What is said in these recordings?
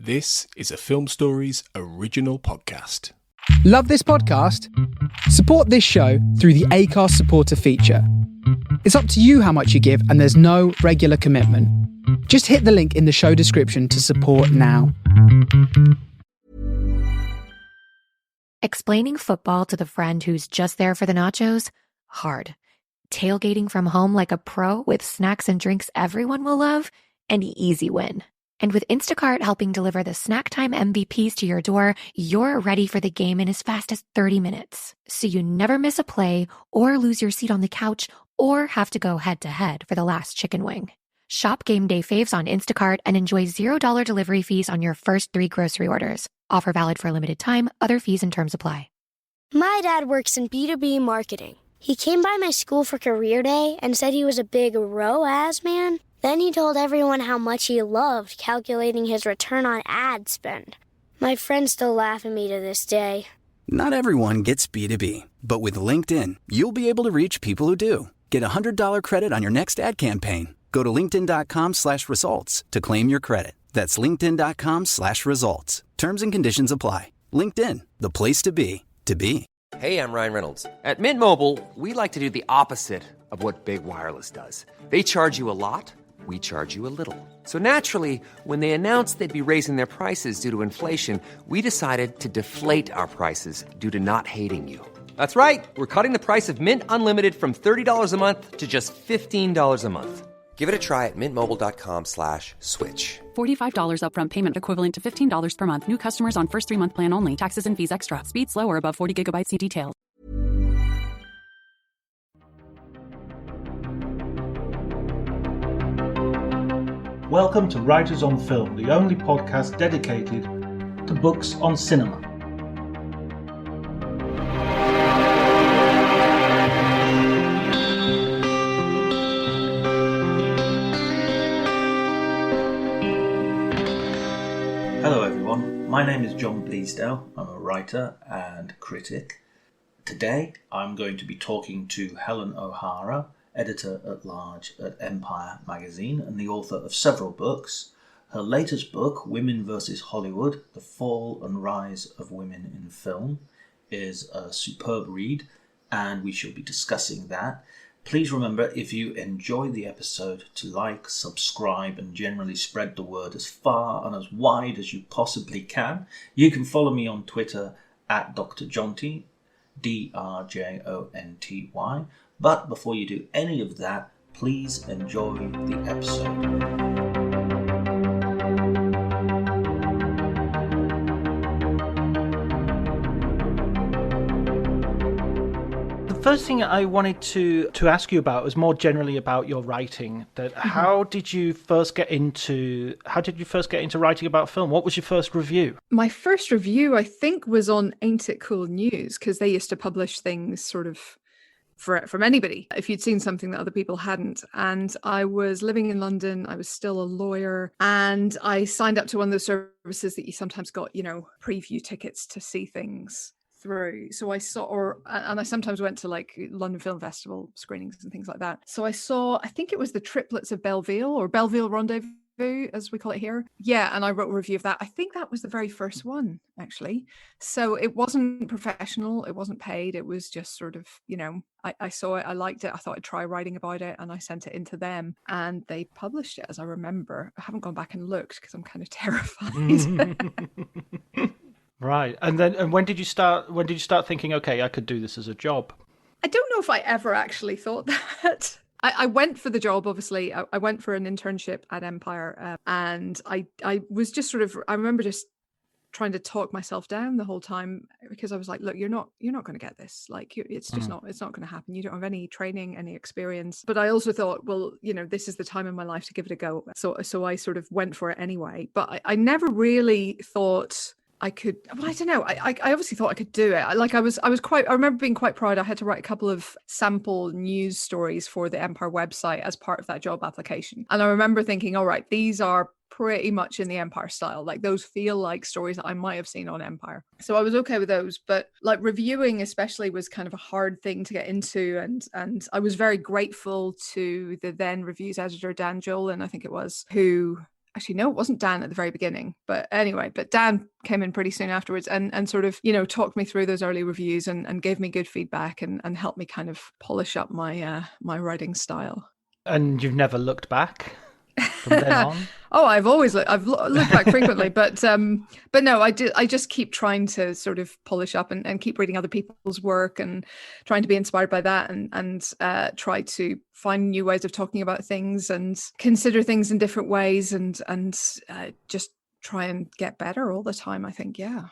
This is a Film Stories original podcast. Love this podcast? Support this show through the Acast supporter feature. It's up to you how much you give, and there's no regular commitment. Just hit the link in the show description to support now. Explaining football to the friend who's just there for the nachos? Hard. Tailgating from home like a pro with snacks and drinks everyone will love? An easy win. And with Instacart helping deliver the snack time MVPs to your door, you're ready for the game in as fast as 30 minutes. So you never miss a play or lose your seat on the couch or have to go head-to-head for the last chicken wing. Shop Game Day Faves on Instacart and enjoy $0 delivery fees on your first 3 grocery orders. Offer valid for a limited time. Other fees and terms apply. My dad works in B2B marketing. He came by my school for career day and said he was a big ROAS man. Then he told everyone how much he loved calculating his return on ad spend. My friends still laugh at me to this day. Not everyone gets B2B, but with LinkedIn, you'll be able to reach people who do. Get a $100 credit on your next ad campaign. Go to linkedin.com/results to claim your credit. That's linkedin.com/results. Terms and conditions apply. LinkedIn, the place to be, to be. Hey, I'm Ryan Reynolds. At Mint Mobile, we like to do the opposite of what Big Wireless does. They charge you a lot. We charge you a little. So naturally, when they announced they'd be raising their prices due to inflation, we decided to deflate our prices due to not hating you. That's right. We're cutting the price of Mint Unlimited from $30 a month to just $15 a month. Give it a try at mintmobile.com/switch. $45 upfront payment equivalent to $15 per month. New customers on first 3-month plan only. Taxes and fees extra. Speed slower above 40 gigabytes. See details. Welcome to Writers on Film, the only podcast dedicated to books on cinema. Hello everyone, my name is John Bleasdale. I'm a writer and critic. Today I'm going to be talking to Helen O'Hara, editor-at-large at Empire magazine and the author of several books. Her latest book, Women vs. Hollywood, The Fall and Rise of Women in Film, is a superb read, and we shall be discussing that. Please remember, if you enjoy the episode, to like, subscribe, and generally spread the word as far and as wide as you possibly can. You can follow me on Twitter at Dr. Jonty, DRJONTY. But before you do any of that, please enjoy the episode. The first thing I wanted to ask you about was more generally about your writing. That how did you first get into writing about film? What was your first review? My first review, I think, was on Ain't It Cool News, because they used to publish things sort of from anybody if you'd seen something that other people hadn't. And I was living in London. I was still a lawyer, and I signed up to one of those services that you sometimes got, preview tickets to see things through. So I saw, and I sometimes went to like London Film Festival screenings and things like that. So I saw, I think it was the Triplets of Belleville, or Belleville Rendezvous as we call it here. Yeah, and I wrote a review of that. I think that was the very first one, actually. So it wasn't professional, it wasn't paid, it was just sort of, I saw it, I liked it, I thought I'd try writing about it, and I sent it into them, and they published it, as I remember. I haven't gone back and looked because I'm kind of terrified. Right. And when did you start thinking, okay, I could do this as a job? I don't know if I ever actually thought that. I went for the job, obviously. I went for an internship at Empire, and I was just sort of, I remember just trying to talk myself down the whole time, because I was like, look, you're not going to get this. Like, it's just it's not going to happen. You don't have any training, any experience. But I also thought, well, this is the time in my life to give it a go. So I sort of went for it anyway. But I never really thought I could, well, I don't know. I obviously thought I could do it. I remember being quite proud. I had to write a couple of sample news stories for the Empire website as part of that job application. And I remember thinking, all right, these are pretty much in the Empire style. Like, those feel like stories that I might have seen on Empire. So I was okay with those. But like, reviewing especially was kind of a hard thing to get into. And I was very grateful to the then reviews editor, Dan Jolin, I think it was, who actually, no, it wasn't Dan at the very beginning, but anyway, but Dan came in pretty soon afterwards and sort of, you know, talked me through those early reviews and gave me good feedback and helped me kind of polish up my my writing style. And you've never looked back from then on? Oh, I've looked back frequently, but no, I just keep trying to sort of polish up and keep reading other people's work and trying to be inspired by that and try to find new ways of talking about things and consider things in different ways and just try and get better all the time, I think. Yeah,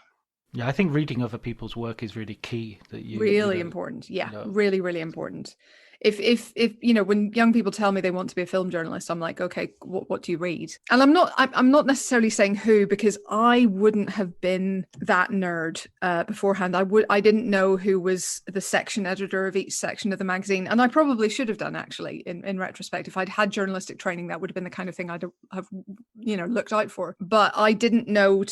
I think reading other people's work is really key. That you really important. Yeah, really, really important. If you know, when young people tell me they want to be a film journalist, I'm like, okay, what do you read? And I'm not necessarily saying who, because I wouldn't have been that nerd beforehand. I didn't know who was the section editor of each section of the magazine, and I probably should have done, actually, in retrospect. If I'd had journalistic training, that would have been the kind of thing I'd have, you know, looked out for. But I didn't know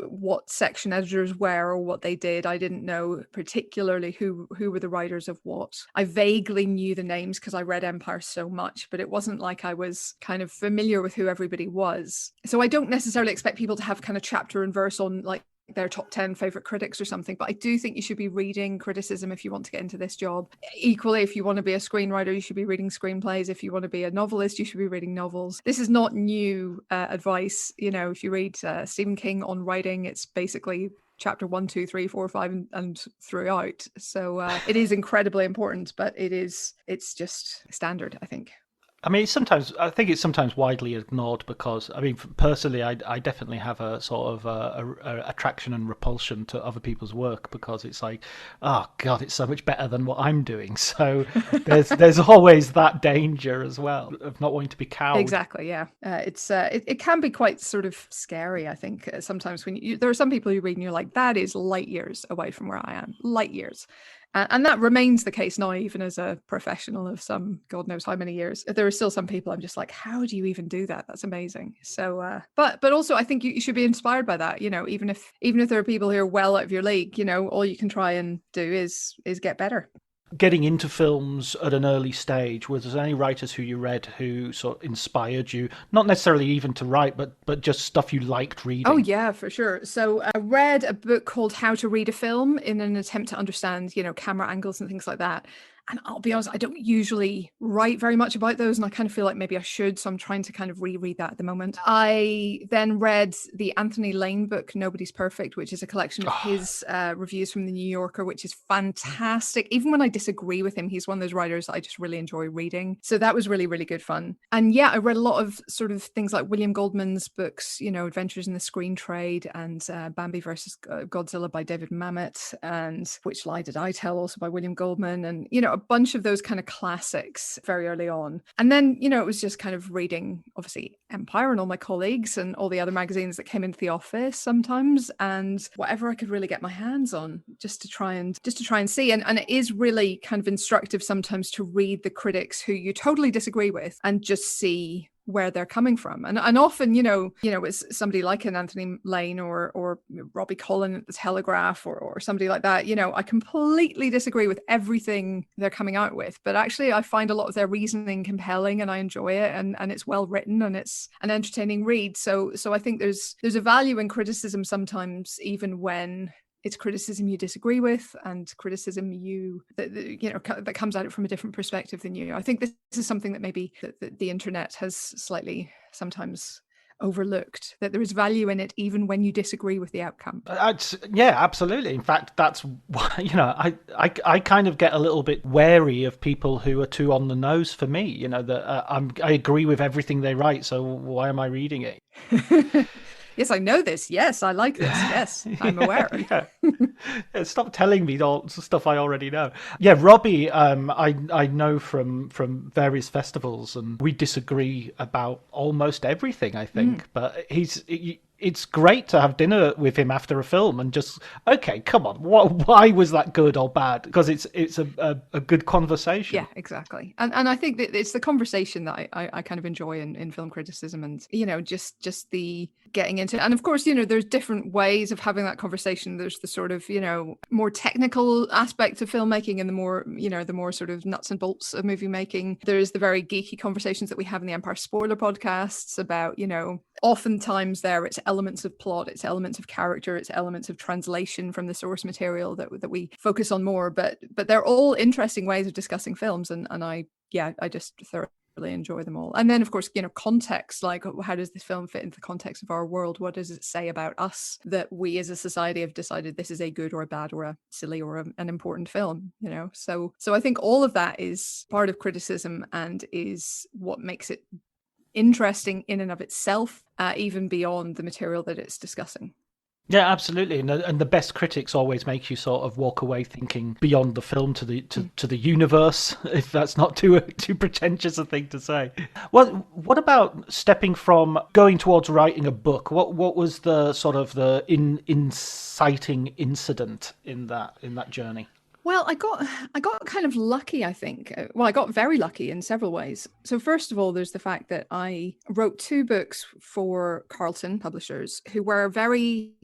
what section editors were or what they did. I didn't know particularly who were the writers of what. I vaguely knew the names because I read Empire so much, but it wasn't like I was kind of familiar with who everybody was. So I don't necessarily expect people to have kind of chapter and verse on like their top 10 favorite critics or something, but I do think you should be reading criticism if you want to get into this job. Equally, if you want to be a screenwriter, you should be reading screenplays. If you want to be a novelist, you should be reading novels. This is not new advice. You know, if you read Stephen King on writing, it's basically chapter 1, 2, 3, 4, 5 and throughout. So it is incredibly important, but it's just standard, I think. I mean, I think it's sometimes widely ignored because, I mean, personally, I definitely have a sort of a attraction and repulsion to other people's work because it's like, oh God, it's so much better than what I'm doing. So there's always that danger as well of not wanting to be cowed. Exactly, yeah. It can be quite sort of scary, I think, sometimes when there are some people you read and you're like, that is light years away from where I am, light years. And that remains the case now, even as a professional of some God knows how many years. There are still some people I'm just like, how do you even do that? That's amazing. So, but also I think you should be inspired by that. You know, even if there are people who are well out of your league, you know, all you can try and do is get better. Getting into films at an early stage, was there any writers who you read who sort of inspired you, not necessarily even to write, but just stuff you liked reading? Oh yeah, for sure. So I read a book called How to Read a Film in an attempt to understand, you know, camera angles and things like that. And I'll be honest, I don't usually write very much about those, and I kind of feel like maybe I should, so I'm trying to kind of reread that at the moment. I then read the Anthony Lane book, Nobody's Perfect, which is a collection of his reviews from the New Yorker, which is fantastic. Even when I disagree with him, he's one of those writers that I just really enjoy reading. So that was really, really good fun. And yeah, I read a lot of sort of things like William Goldman's books, you know, Adventures in the Screen Trade, and Bambi versus Godzilla by David Mamet, and Which Lie Did I Tell, also by William Goldman, and, you know, a bunch of those kind of classics very early on. And then, you know, it was just kind of reading, obviously, Empire and all my colleagues and all the other magazines that came into the office sometimes, and whatever I could really get my hands on just to try and see. And it is really kind of instructive sometimes to read the critics who you totally disagree with and just see where they're coming from. And often, you know, it's somebody like an Anthony Lane or Robbie Collin at the Telegraph or somebody like that. You know, I completely disagree with everything they're coming out with, but actually I find a lot of their reasoning compelling and I enjoy it, and it's well written and it's an entertaining read. So I think there's a value in criticism sometimes, even when it's criticism you disagree with and criticism that comes at it from a different perspective than you. I think this is something that maybe the internet has slightly sometimes overlooked, that there is value in it even when you disagree with the outcome. Yeah, absolutely. In fact, that's why, you know, I kind of get a little bit wary of people who are too on the nose for me, you know, that I agree with everything they write, so why am I reading it? Yes, I know this. Yes, I like this. Yes, I'm aware. Yeah. Stop telling me all stuff I already know. Yeah, Robbie, I know from various festivals, and we disagree about almost everything, I think. But it's great to have dinner with him after a film and just, okay, come on, why was that good or bad? Because it's a good conversation. Yeah, exactly. And I think that it's the conversation that I kind of enjoy in film criticism, and, you know, just the getting into it. And of course, you know, there's different ways of having that conversation. There's the sort of, you know, more technical aspect of filmmaking and the more sort of nuts and bolts of movie making. There's the very geeky conversations that we have in the Empire Spoiler podcasts about, you know, oftentimes it's elements of plot, it's elements of character, it's elements of translation from the source material that we focus on more. But they're all interesting ways of discussing films, and I just thoroughly enjoy them all. And then, of course, context, like how does this film fit into the context of our world? What does it say about us that we as a society have decided this is a good or a bad or a silly or an important film? So I think all of that is part of criticism and is what makes it interesting in and of itself, even beyond the material that it's discussing. Yeah, absolutely, and the best critics always make you sort of walk away thinking beyond the film to the universe, if that's not too pretentious a thing to say. Well, what about stepping from going towards writing a book? What was the sort of the inciting incident in that journey? Well, I got kind of lucky, I think. Well, I got very lucky in several ways. So first of all, there's the fact that I wrote 2 books for Carlton Publishers, who were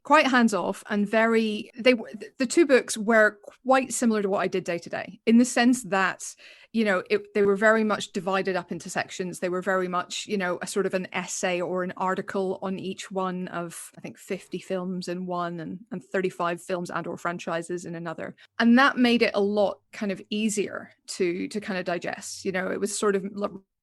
quite hands-off and the 2 books were quite similar to what I did day to day, in the sense that they were very much divided up into sections. They were very much, a sort of an essay or an article on each one of, I think, 50 films in one and 35 films and or franchises in another. And that made it a lot kind of easier to kind of digest. It was sort of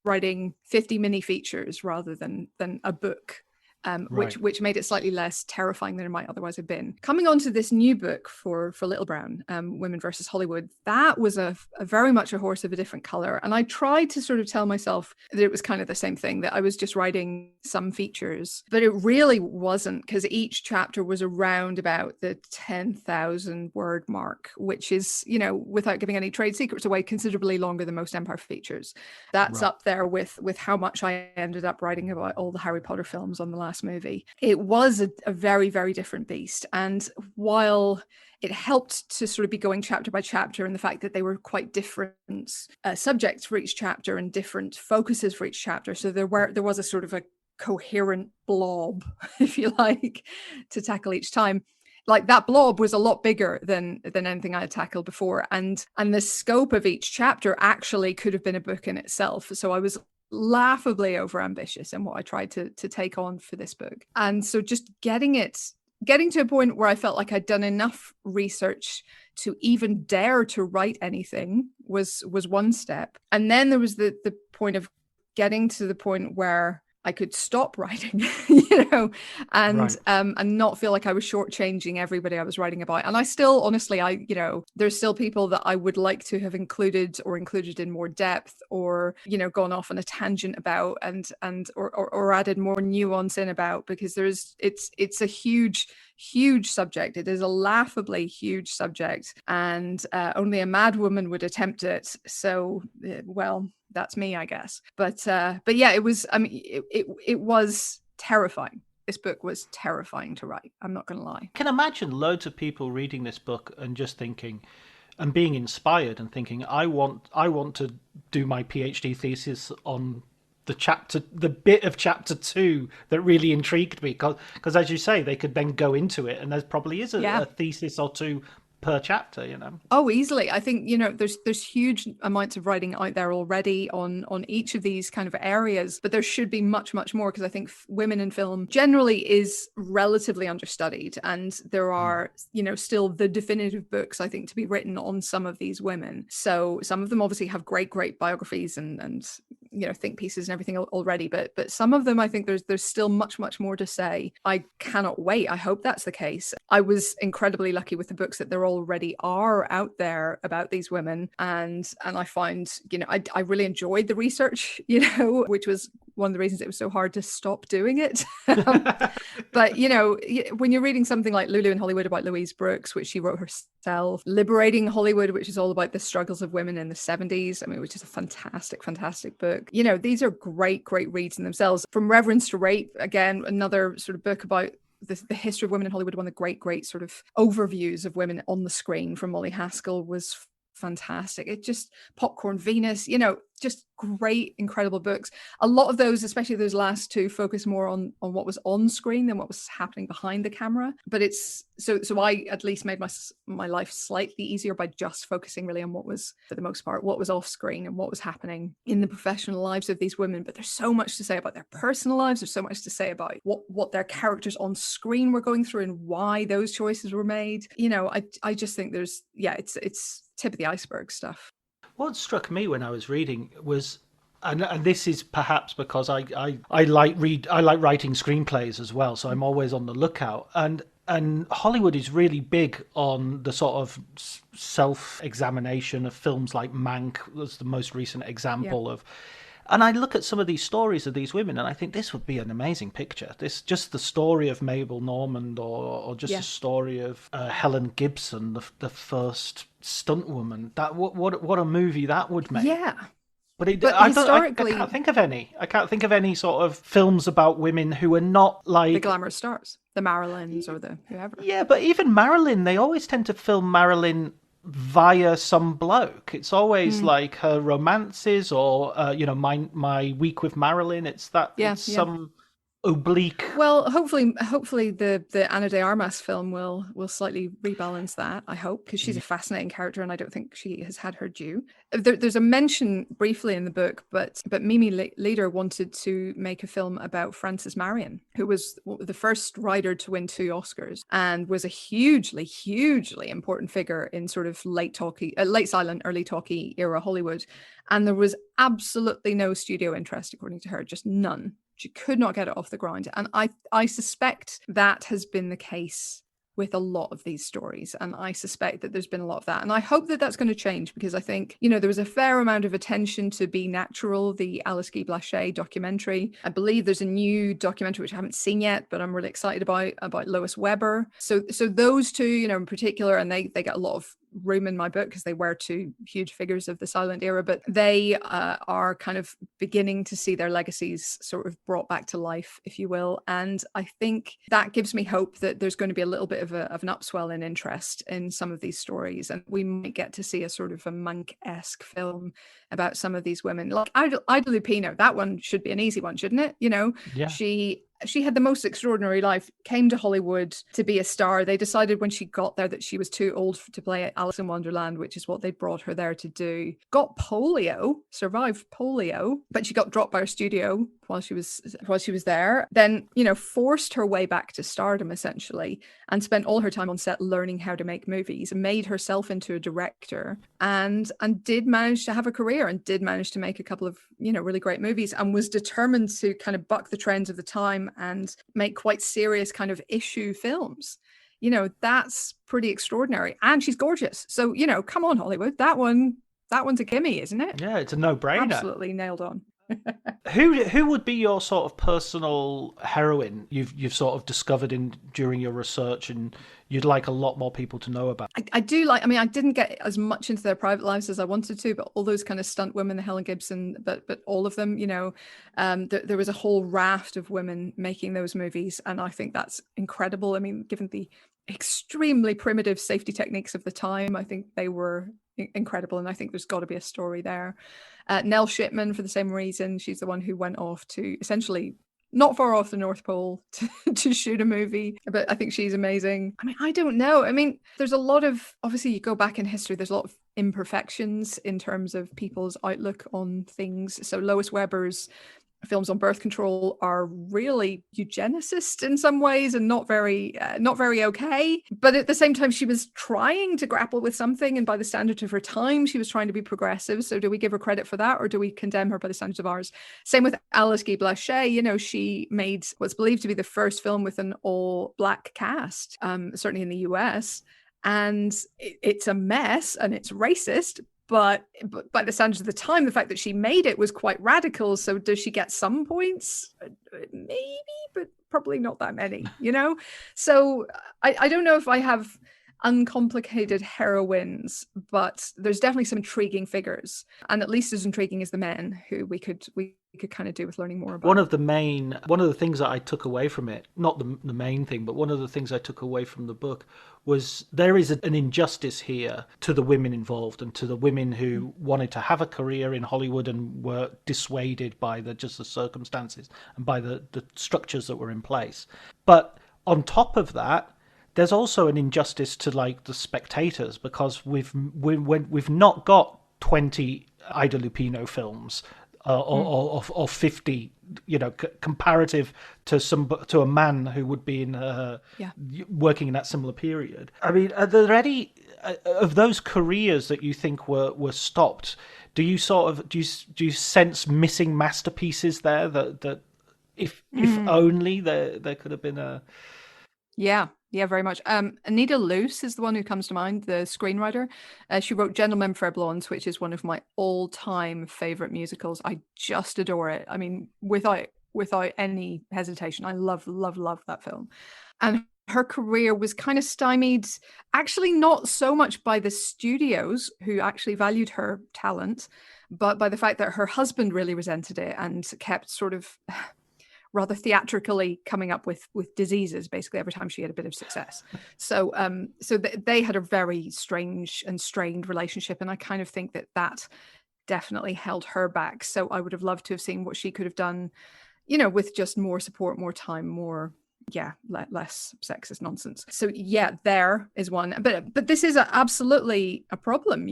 writing 50 mini features rather than a book. Right. Which made it slightly less terrifying than it might otherwise have been. Coming on to this new book for Little Brown, Women versus Hollywood, that was a very much a horse of a different color. And I tried to sort of tell myself that it was kind of the same thing, that I was just writing some features, but it really wasn't, because each chapter was around about the 10,000 word mark, which is, without giving any trade secrets away, considerably longer than most Empire features. That's right up there with how much I ended up writing about all the Harry Potter films on the last movie. It was a very, very different beast. And while it helped to sort of be going chapter by chapter, and the fact that they were quite different subjects for each chapter and different focuses for each chapter, so there was a sort of a coherent blob, if you like, to tackle each time. Like, that blob was a lot bigger than anything I had tackled before, and the scope of each chapter actually could have been a book in itself. So I was laughably overambitious in what I tried to take on for this book. And so just getting to a point where I felt like I'd done enough research to even dare to write anything was one step. And then there was the point of getting to the point where I could stop writing, and right. And not feel like I was shortchanging everybody I was writing about. And I still, honestly, there's still people that I would like to have included in more depth, or gone off on a tangent about, or added more nuance in about, because it's a huge subject. It is a laughably huge subject, and only a mad woman would attempt it. So, well, that's me, I guess. But yeah, it was. I mean, it was terrifying. This book was terrifying to write. I'm not going to lie. I can imagine loads of people reading this book and just thinking, and being inspired and thinking, I want to do my PhD thesis on the bit of chapter 2 that really intrigued me, because as you say, they could then go into it, and there probably is a thesis or two per chapter, Oh, easily. I think there's huge amounts of writing out there already on each of these kind of areas, but there should be much more, because I think women in film generally is relatively understudied, and there are still the definitive books, I think, to be written on some of these women. So some of them obviously have great biographies and think pieces and everything already, but some of them, I think there's still much more to say. I cannot wait. I hope that's the case. I was incredibly lucky with the books that there already are out there about these women, and I find I really enjoyed the research, which was one of the reasons it was so hard to stop doing it. But when you're reading something like Lulu in Hollywood about Louise Brooks, which she wrote herself, Liberating Hollywood, which is all about the struggles of women in the 70s, which is a fantastic book. These are great reads in themselves. From Reverence to Rape, again, another sort of book about the history of women in Hollywood. One of the great sort of overviews of women on the screen from Molly Haskell was fantastic. It just Popcorn Venus, just great, incredible books. A lot of those, especially those last two, focus more on what was on screen than what was happening behind the camera. But it's so I at least made my life slightly easier by just focusing really on what was, for the most part, what was off screen and what was happening in the professional lives of these women. But there's so much to say about their personal lives. There's so much to say about what their characters on screen were going through and why those choices were made. I just think it's tip of the iceberg stuff. What struck me when I was reading was, and this is perhaps because I like writing screenplays as well, so I'm always on the lookout. And Hollywood is really big on the sort of self-examination of films like Mank was the most recent example of. And I look at some of these stories of these women, and I think this would be an amazing picture. This just the story of Mabel Normand, or just the story of Helen Gibson, the first stunt woman. That what a movie that would make. Yeah. But I can't think of any. I can't think of any sort of films about women who are not like the glamorous stars, the Marilyns or the whoever. Yeah, but even Marilyn, they always tend to film Marilyn via some bloke. It's always like her romances, or my week with Marilyn. It's some oblique. Well, hopefully the Ana de Armas film will slightly rebalance that, I hope, because she's a fascinating character and I don't think she has had her due. There's a mention briefly in the book, but Mimi Leder wanted to make a film about Frances Marion, who was the first writer to win 2 Oscars and was a hugely important figure in sort of late silent, early talkie era Hollywood. And there was absolutely no studio interest, according to her, just none. She could not get it off the ground. And I suspect that has been the case with a lot of these stories. And I suspect that there's been a lot of that. And I hope that that's going to change, because I think, there was a fair amount of attention to Be Natural, the Alice Guy Blaché documentary. I believe there's a new documentary, which I haven't seen yet, but I'm really excited about Lois Weber. So those two, in particular, and they get a lot of room in my book because they were 2 huge figures of the silent era, but they are kind of beginning to see their legacies sort of brought back to life, if you will. And I think that gives me hope that there's going to be a little bit of an upswell in interest in some of these stories, and we might get to see a sort of a Monk-esque film about some of these women. Like Ida Lupino, that one should be an easy one, shouldn't it? Yeah. She had the most extraordinary life, came to Hollywood to be a star. They decided when she got there that she was too old to play Alice in Wonderland, which is what they brought her there to do. Got polio, survived polio, but she got dropped by her studio while she was there. Then, forced her way back to stardom, essentially, and spent all her time on set learning how to make movies, and made herself into a director, and did manage to have a career, and did manage to make a couple of, really great movies, and was determined to kind of buck the trends of the time and make quite serious kind of issue films. That's pretty extraordinary. And she's gorgeous. So, come on, Hollywood. That one's a gimme, isn't it? Yeah, it's a no-brainer. Absolutely nailed on. Who would be your sort of personal heroine you've sort of discovered during your research and you'd like a lot more people to know about? I do like, I didn't get as much into their private lives as I wanted to, but all those kind of stunt women, the Helen Gibson, but all of them, there was a whole raft of women making those movies, and I think that's incredible. Given the extremely primitive safety techniques of the time, I think they were incredible, and I think there's got to be a story there. Nell Shipman, for the same reason, she's the one who went off to essentially not far off the North Pole to shoot a movie, but I think she's amazing. I don't know. There's a lot of, obviously you go back in history, there's a lot of imperfections in terms of people's outlook on things. So Lois Weber's films on birth control are really eugenicist in some ways, and not very okay. But at the same time, she was trying to grapple with something, and by the standards of her time, she was trying to be progressive. So do we give her credit for that, or do we condemn her by the standards of ours? Same with Alice Guy Blaché. She made what's believed to be the first film with an all-black cast, certainly in the US, and it's a mess and it's racist. But by the standards of the time, the fact that she made it was quite radical. So does she get some points? Maybe, but probably not that many, So I don't know if I have uncomplicated heroines, but there's definitely some intriguing figures, and at least as intriguing as the men, who we could kind of do with learning more about. One of the things that I took away from it, not the main thing, but one of the things I took away from the book was there is an injustice here to the women involved and to the women who wanted to have a career in Hollywood and were dissuaded by the circumstances and by the structures that were in place. But on top of that, there's also an injustice to like the spectators, because we've not got 20 Ida Lupino films or 50, comparative to a man who would be in working in that similar period. I mean, are there any of those careers that you think were stopped? Do you sense missing masterpieces there that if only there could have been a... Yeah, very much. Anita Luce is the one who comes to mind, the screenwriter. She wrote Gentlemen Fair Blondes, which is one of my all-time favorite musicals. I just adore it. I mean, without any hesitation, I love that film. And her career was kind of stymied, actually not so much by the studios, who actually valued her talent, but by the fact that her husband really resented it and kept sort of rather theatrically coming up with diseases basically every time she had a bit of success. So they had a very strange and strained relationship, and I kind of think that definitely held her back. So I would have loved to have seen what she could have done, with just more support, more time, more less sexist nonsense. So there is one, but this is absolutely a problem.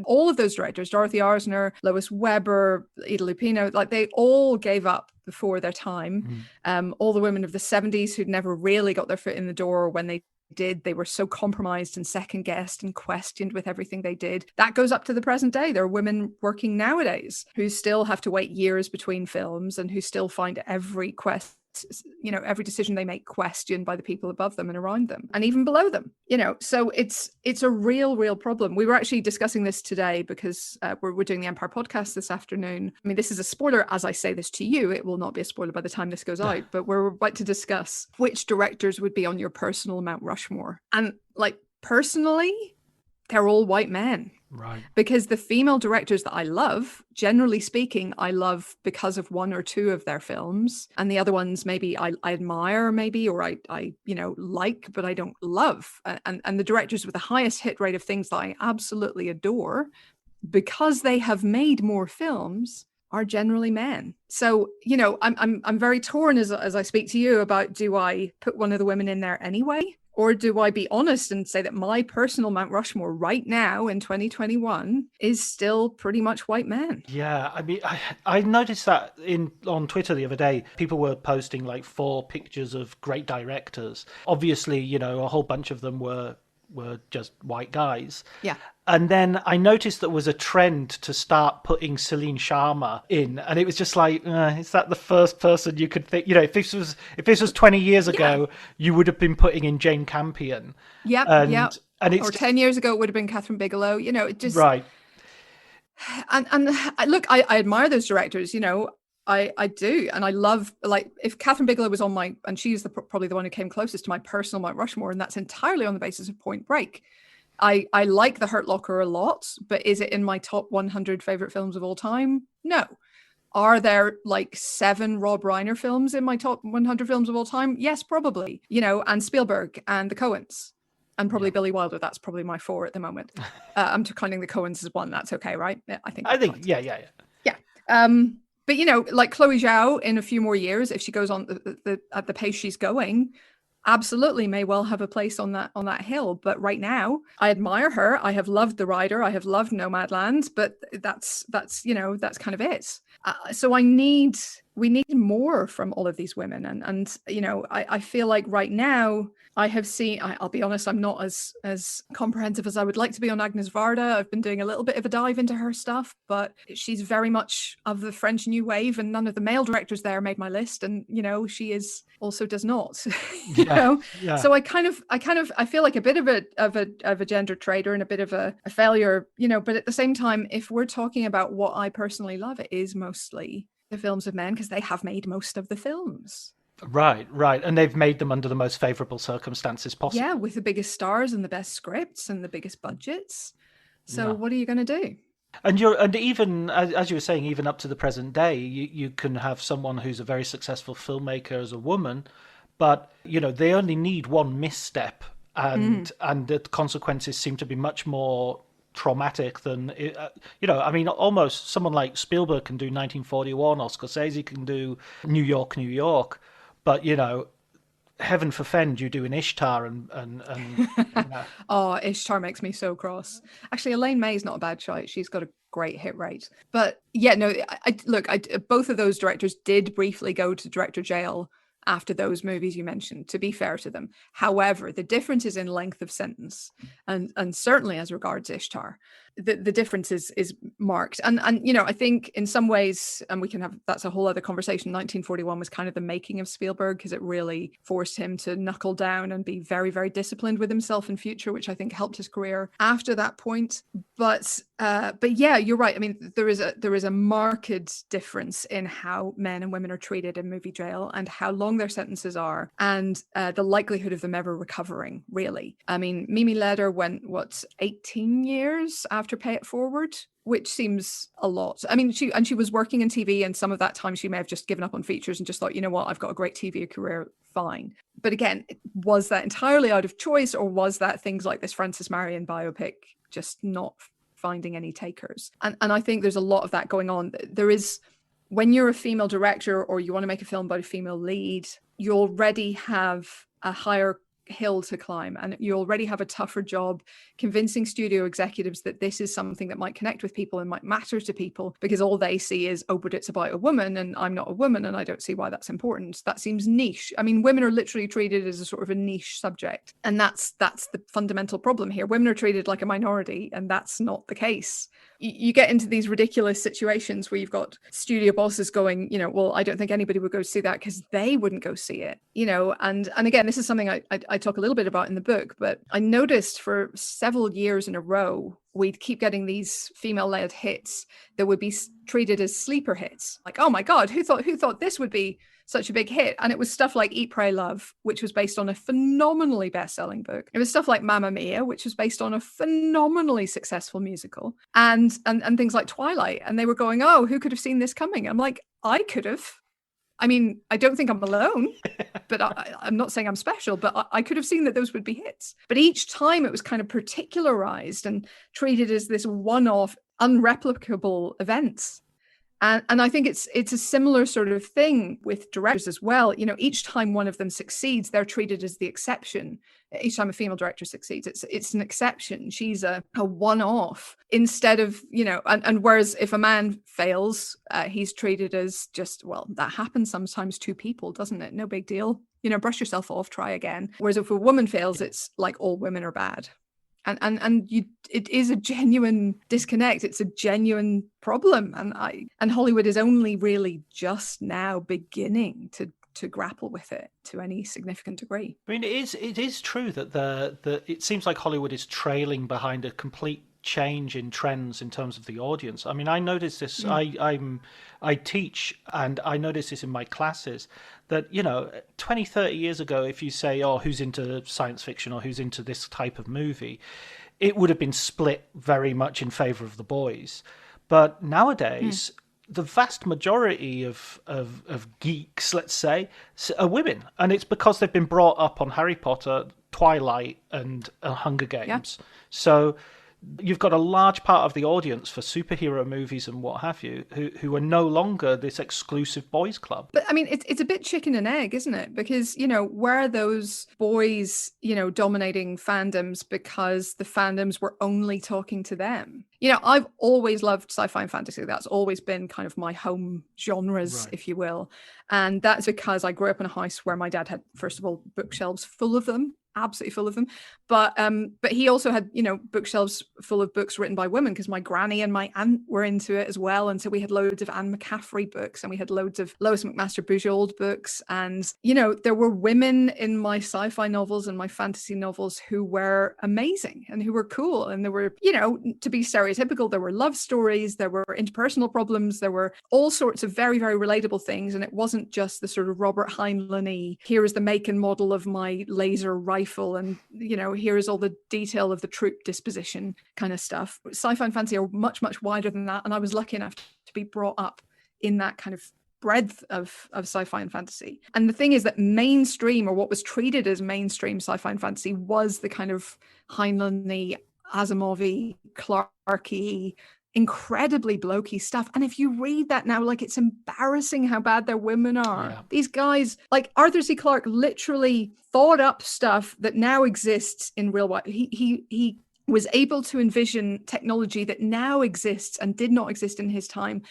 All of those directors, Dorothy Arzner, Lois Weber, Ida Lupino, like they all gave up before their time. All the women of the 70s who'd never really got their foot in the door, when they did, they were so compromised and second guessed and questioned with everything they did. That goes up to the present day. There are women working nowadays who still have to wait years between films and who still find every decision they make questioned by the people above them and around them and even below them. So it's a real problem. We were actually discussing this today because we're doing the Empire podcast this afternoon. I mean, this is a spoiler as I say this to you. It will not be a spoiler by the time this goes out, but we're about to discuss which directors would be on your personal Mount Rushmore. And like, personally, they're all white men. Right. Because the female directors that I love, generally speaking, I love because of one or two of their films. And the other ones maybe I admire, or I like, but I don't love. And the directors with the highest hit rate of things that I absolutely adore, because they have made more films, are generally men. So, I'm very torn as I speak to you about, do I put one of the women in there anyway? Or do I be honest and say that my personal Mount Rushmore right now in 2021 is still pretty much white men? Yeah, I mean, I noticed that on Twitter the other day, people were posting like 4 pictures of great directors. Obviously, a whole bunch of them were just white guys. Yeah. And then I noticed there was a trend to start putting Celine Sharma in, and it was just like, is that the first person you could think? If this was 20 years ago, you would have been putting in Jane Campion. Yep. And it's, or 10 years ago, it would have been Catherine Bigelow. It just right. And look, I admire those directors. I do, and I love, like, if Catherine Bigelow was on my, and she's probably the one who came closest to my personal Mount Rushmore, and that's entirely on the basis of Point Break. I like The Hurt Locker a lot, but is it in my top 100 favorite films of all time? No. Are there like 7 Rob Reiner films in my top 100 films of all time? Yes, probably. And Spielberg and the Coens, and probably Billy Wilder. That's probably my 4 at the moment. I'm counting the Coens as one. That's okay, right? I think. Yeah. But like Chloe Zhao, in a few more years, if she goes on at the pace she's going, absolutely may well have a place on that hill. But right now, I admire her. I have loved The Rider. I have loved Nomadland. But that's kind of it. So we need more from all of these women. And I feel like right now, I have seen, I'll be honest, I'm not as comprehensive as I would like to be on Agnes Varda. I've been doing a little bit of a dive into her stuff, but she's very much of the French New Wave, and none of the male directors there made my list. And, she does not, Yeah. So I feel like a bit of a gender traitor and a bit of a failure, but at the same time, if we're talking about what I personally love, it is mostly the films of men, because they have made most of the films. Right, right. And they've made them under the most favorable circumstances possible. Yeah, with the biggest stars and the best scripts and the biggest budgets. So what are you going to do? And even as you were saying, even up to the present day, you can have someone who's a very successful filmmaker as a woman, but they only need one misstep, and the consequences seem to be much more traumatic than I mean, almost someone like Spielberg can do 1941, or Scorsese can do New York, New York, but heaven forfend you do an Ishtar and Oh, Ishtar makes me so cross. Actually, Elaine May's not a bad shot. She's got a great hit rate. But yeah, no, both of those directors did briefly go to director jail after those movies you mentioned, to be fair to them. However, the difference is in length of sentence, and certainly as regards Ishtar, the difference is marked. And I think in some ways, and we can have, that's a whole other conversation, 1941 was kind of the making of Spielberg, because it really forced him to knuckle down and be very, very disciplined with himself in future, which I think helped his career after that point. But yeah, you're right. I mean, there is a marked difference in how men and women are treated in movie jail, and how long their sentences are, and the likelihood of them ever recovering, really. I mean, Mimi Leder went, 18 years after Pay It Forward, which seems a lot. I mean, she was working in TV, and some of that time she may have just given up on features and just thought, you know what, I've got a great TV career, fine. But again, was that entirely out of choice, or was that things like this Frances Marion biopic just not finding any takers? And I think there's a lot of that going on. There is, when you're a female director or you want to make a film about a female lead, you already have a higher hill to climb, and you already have a tougher job convincing studio executives that this is something that might connect with people and might matter to people, because all they see is, oh, but it's about a woman and I'm not a woman and I don't see why that's important. That seems niche. I mean, women are literally treated as a sort of a niche subject, and that's the fundamental problem here. Women are treated like a minority, and that's not the case. You get into these ridiculous situations where you've got studio bosses going, well, I don't think anybody would go see that because they wouldn't go see it, and again, this is something I talk a little bit about in the book, but I noticed for several years in a row, we'd keep getting these female-led hits that would be treated as sleeper hits. Like, oh my God, who thought this would be such a big hit? And it was stuff like Eat, Pray, Love, which was based on a phenomenally best-selling book. It was stuff like Mamma Mia, which was based on a phenomenally successful musical, and things like Twilight. And they were going, oh, who could have seen this coming? I'm like, I could have. I mean, I don't think I'm alone, but I'm not saying I'm special, but I could have seen that those would be hits. But each time it was kind of particularized and treated as this one-off, unreplicable events. And I think it's a similar sort of thing with directors as well. Each time one of them succeeds, they're treated as the exception. Each time a female director succeeds, it's an exception. She's a one-off, instead of, and whereas if a man fails, he's treated as just, well, that happens sometimes to people, doesn't it? No big deal. Brush yourself off, try again. Whereas if a woman fails, it's like all women are bad. And it is a genuine disconnect. It's a genuine problem, and Hollywood is only really just now beginning to grapple with it to any significant degree. I mean, it is true that it seems like Hollywood is trailing behind a complete change in trends in terms of the audience. I mean, I noticed this. I teach, and I notice this in my classes, that 20, 30 years ago, if you say, oh, who's into science fiction or who's into this type of movie, it would have been split very much in favor of the boys. But nowadays, the vast majority of geeks, let's say, are women, and it's because they've been brought up on Harry Potter, Twilight, and Hunger Games. Yeah. So you've got a large part of the audience for superhero movies and what have you who are no longer this exclusive boys club. But I mean, it's a bit chicken and egg, isn't it? Because, were those boys, dominating fandoms because the fandoms were only talking to them? I've always loved sci-fi and fantasy. That's always been kind of my home genres, right, if you will. And that's because I grew up in a house where my dad had, first of all, bookshelves full of them. absolutely full of them. But he also had, bookshelves full of books written by women, because my granny and my aunt were into it as well. And so we had loads of Anne McCaffrey books, and we had loads of Lois McMaster Bujold books. And, there were women in my sci-fi novels and my fantasy novels who were amazing and who were cool. And there were, to be stereotypical, there were love stories, there were interpersonal problems, there were all sorts of very, very relatable things. And it wasn't just the sort of Robert Heinlein-y, here is the make and model of my laser rifle, and, here is all the detail of the troop disposition kind of stuff. Sci-fi and fantasy are much, much wider than that. And I was lucky enough to be brought up in that kind of breadth of sci-fi and fantasy. And the thing is that mainstream, or what was treated as mainstream sci-fi and fantasy, was the kind of Heinlein-y, Asimov-y, Clarke-y, incredibly blokey stuff. And if you read that now, like, it's embarrassing how bad their women are. Yeah. These guys, like Arthur C. Clarke, literally thought up stuff that now exists in real life. He was able to envision technology that now exists and did not exist in his time,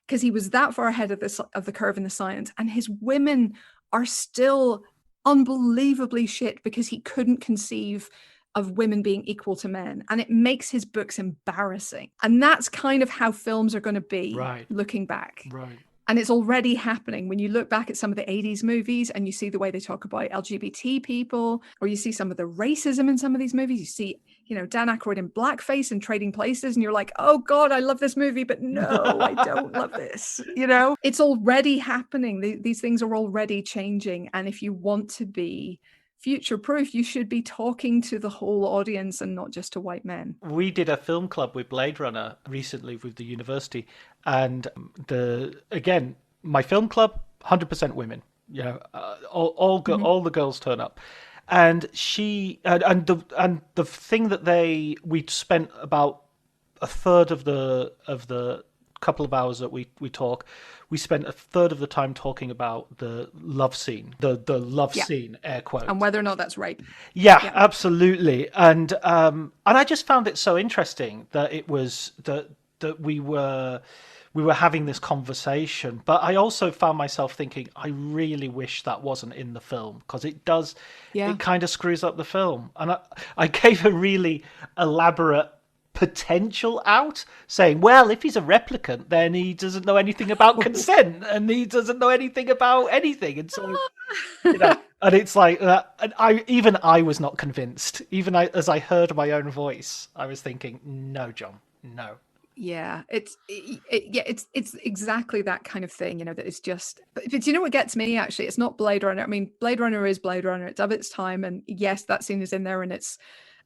because he was that far ahead of the curve in the science. And his women are still unbelievably shit because he couldn't conceive of women being equal to men. And it makes his books embarrassing. And that's kind of how films are going to be looking back. Right. And it's already happening when you look back at some of the 80s movies and you see the way they talk about LGBT people, or you see some of the racism in some of these movies. You see, Dan Aykroyd in blackface and Trading Places, and you're like, oh God, I love this movie, but no, I don't love this. It's already happening. These things are already changing. And if you want to be future-proof, you should be talking to the whole audience and not just to white men. We did a film club with Blade Runner recently with the university, and again, my film club, 100% women. All the girls turn up, and the thing that we spent about a third of the couple of hours that we talk, we spent a third of the time talking about the love scene, the love scene, air quotes, and whether or not that's rape. Yeah, absolutely. And I just found it so interesting that it was that we were having this conversation. But I also found myself thinking, I really wish that wasn't in the film, because it does. Yeah. It kind of screws up the film. And I gave a really elaborate potential out, saying, well, if he's a replicant, then he doesn't know anything about consent, and he doesn't know anything about anything, and so and it's like and I was not convinced. Even as I heard my own voice, I was thinking, no, John, no. Yeah, it's exactly that kind of thing, that it's just. But you know what gets me, actually? It's not Blade Runner. I mean, Blade Runner is Blade Runner. It's of its time, and yes, that scene is in there, and it's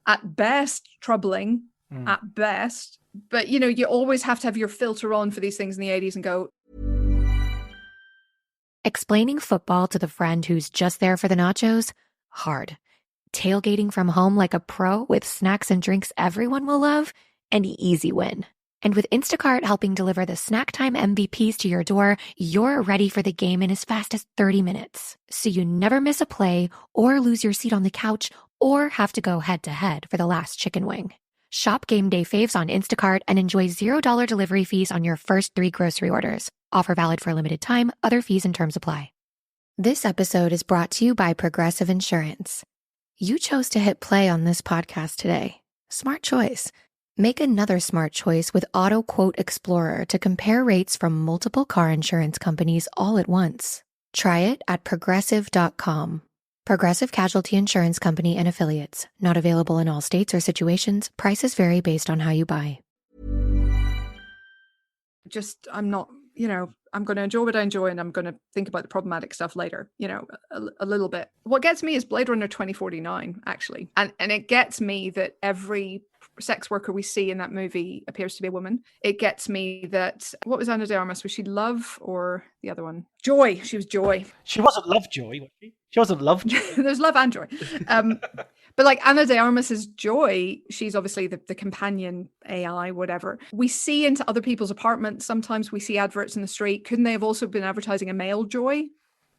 at best troubling. At best, but you always have to have your filter on for these things in the 80s and go. Explaining football to the friend who's just there for the nachos? Hard. Tailgating from home like a pro with snacks and drinks everyone will love? An easy win. And with Instacart helping deliver the snack time MVPs to your door, you're ready for the game in as fast as 30 minutes. So you never miss a play or lose your seat on the couch or have to go head to head for the last chicken wing. Shop Game Day Faves on Instacart and enjoy $0 delivery fees on your first 3 grocery orders. Offer valid for a limited time. Other fees and terms apply. This episode is brought to you by Progressive Insurance. You chose to hit play on this podcast today. Smart choice. Make another smart choice with Auto Quote Explorer to compare rates from multiple car insurance companies all at once. Try it at progressive.com. Progressive Casualty Insurance Company and Affiliates. Not available in all states or situations. Prices vary based on how you buy. I'm not, I'm going to enjoy what I enjoy, and I'm going to think about the problematic stuff later, a little bit. What gets me is Blade Runner 2049, actually. And it gets me that every sex worker we see in that movie appears to be a woman. It gets me that, what was Ana de Armas? Was she Love or the other one? Joy. She was Joy. She wasn't Lovejoy, was she? She wasn't Lovejoy. There's Love and Joy. But like Ana de Armas is Joy, she's obviously the companion AI, whatever. We see into other people's apartments. Sometimes we see adverts in the street. Couldn't they have also been advertising a male Joy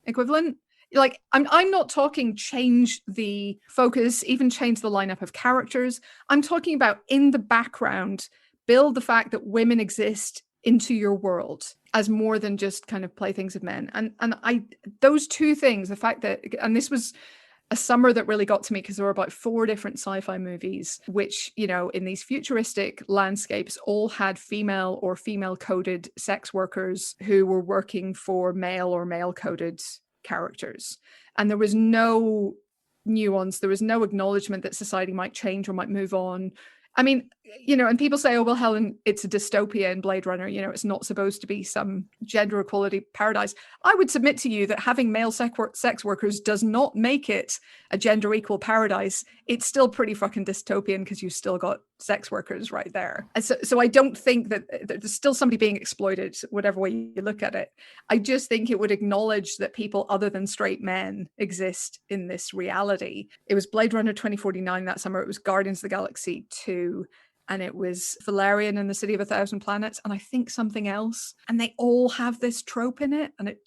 equivalent? Like, I'm not talking change the focus, even change the lineup of characters. I'm talking about in the background, build the fact that women exist into your world as more than just kind of playthings of men. And those two things, the fact that, and this was a summer that really got to me because there were about 4 different sci-fi movies, which, you know, in these futuristic landscapes all had female or female coded sex workers who were working for male or male coded characters. And there was no nuance. There was no acknowledgement that society might change or might move on. I mean, you know, and people say, oh, well, Helen, it's a dystopia in Blade Runner. You know, it's not supposed to be some gender equality paradise. I would submit to you that having male sex workers does not make it a gender equal paradise. It's still pretty fucking dystopian because you've still got sex workers right there. And so I don't think that there's still somebody being exploited, whatever way you look at it. I just think it would acknowledge that people other than straight men exist in this reality. It was Blade Runner 2049 that summer. It was Guardians of the Galaxy 2. And it was Valerian and the City of a Thousand Planets, and I think something else. And they all have this trope in it, and it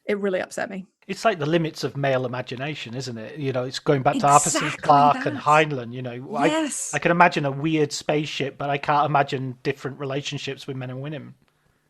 really upset me. It's like the limits of male imagination, isn't it? You know, it's going back to Arthur C. Clarke and Heinlein. You know, yes. I can imagine a weird spaceship, but I can't imagine different relationships with men and women.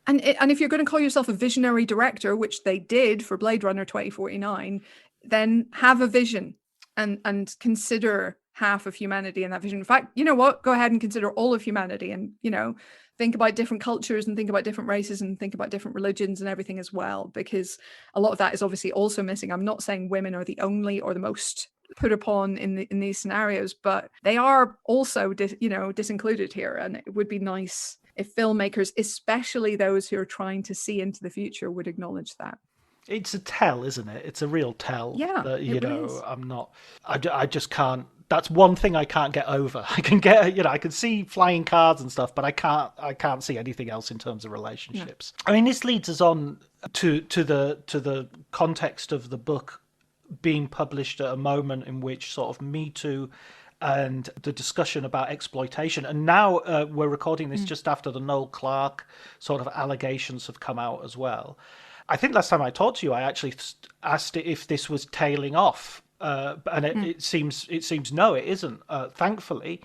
And if you're going to call yourself a visionary director, which they did for Blade Runner 2049, then have a vision and consider half of humanity in that vision. In fact, you know what? Go ahead and consider all of humanity, and, you know, think about different cultures and think about different races and think about different religions and everything as well, because a lot of that is obviously also missing. I'm not saying women are the only or the most put upon in these scenarios, but they are also disincluded here. And it would be nice if filmmakers, especially those who are trying to see into the future, would acknowledge that. It's a tell, isn't it? It's a real tell. Yeah, that, it really is. I just can't. That's one thing I can't get over. I can get, you know, I can see flying cars and stuff, but I can't see anything else in terms of relationships. Yeah. I mean, this leads us on to the context of the book being published at a moment in which sort of Me Too and the discussion about exploitation. And now we're recording this just after the Noel Clarke sort of allegations have come out as well. I think last time I talked to you, I actually asked if this was tailing off. And it seems no, it isn't. Thankfully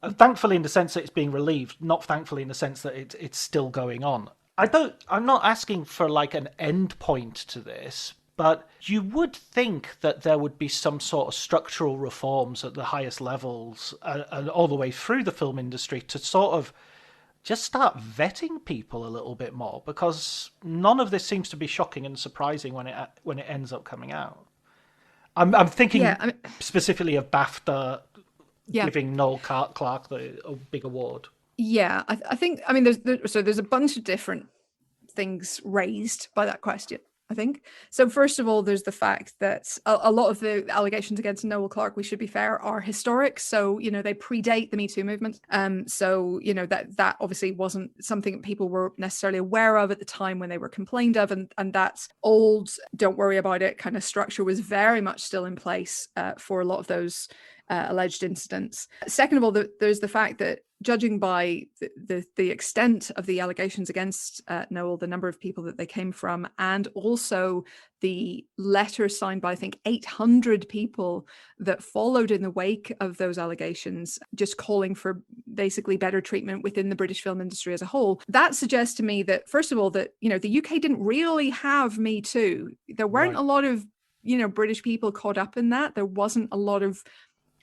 in the sense that it's being relieved, not thankfully in the sense that it's still going on. I'm not asking for like an end point to this, but you would think that there would be some sort of structural reforms at the highest levels and all the way through the film industry to sort of just start vetting people a little bit more, because none of this seems to be shocking and surprising when it ends up coming out. I'm thinking specifically of BAFTA giving Noel Clarke a big award. Yeah, I think, I mean, there's a bunch of different things raised by that question, I think. So first of all, there's the fact that a lot of the allegations against Noel Clarke, we should be fair, are historic. So, you know, they predate the Me Too movement. So, you know, that obviously wasn't something that people were necessarily aware of at the time when they were complained of. And that old, don't worry about it kind of structure was very much still in place for a lot of those alleged incidents. Second of all, there's the fact that judging by the extent of the allegations against Noel, the number of people that they came from, and also the letters signed by, I think, 800 people that followed in the wake of those allegations, just calling for basically better treatment within the British film industry as a whole, that suggests to me that, first of all, that, you know, the UK didn't really have Me Too. There weren't a lot of, you know, British people caught up in that. There wasn't a lot of,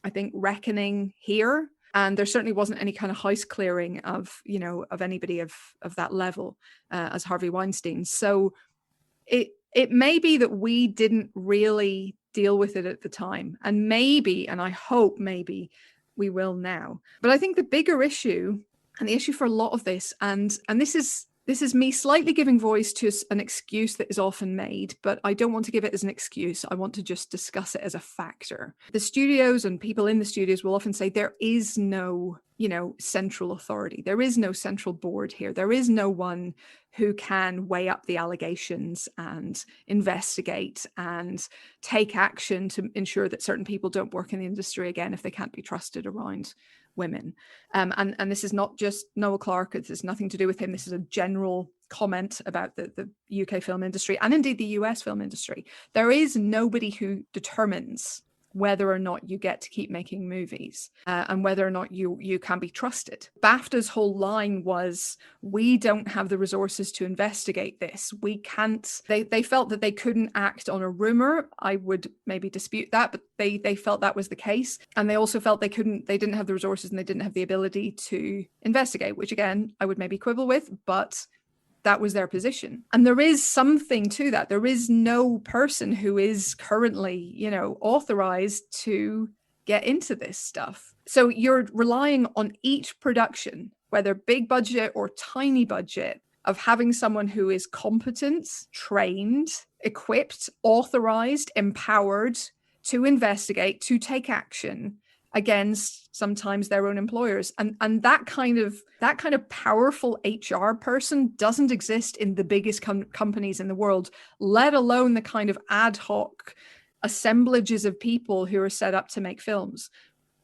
I think, reckoning here. And there certainly wasn't any kind of house clearing of, you know, of anybody of that level as Harvey Weinstein. So it may be that we didn't really deal with it at the time. And maybe, and I hope maybe we will now. But I think the bigger issue, and the issue for a lot of this, and this is me slightly giving voice to an excuse that is often made, but I don't want to give it as an excuse. I want to just discuss it as a factor. The studios and people in the studios will often say there is no, you know, central authority. There is no central board here. There is no one who can weigh up the allegations and investigate and take action to ensure that certain people don't work in the industry again if they can't be trusted around women. And this is not just Noel Clarke. It has nothing to do with him. This is a general comment about the UK film industry and indeed the US film industry. There is nobody who determines whether or not you get to keep making movies and whether or not you can be trusted. BAFTA's whole line was, we don't have the resources to investigate this. We can't. They felt that they couldn't act on a rumor. I would maybe dispute that, but they felt that was the case. And they also felt they didn't have the resources and they didn't have the ability to investigate, which again, I would maybe quibble with, but that was their position. And there is something to that. There is no person who is currently, authorized to get into this stuff. So you're relying on each production, whether big budget or tiny budget, of having someone who is competent, trained, equipped, authorized, empowered to investigate, to take action against sometimes their own employers. And that kind of powerful HR person doesn't exist in the biggest companies in the world, let alone the kind of ad hoc assemblages of people who are set up to make films.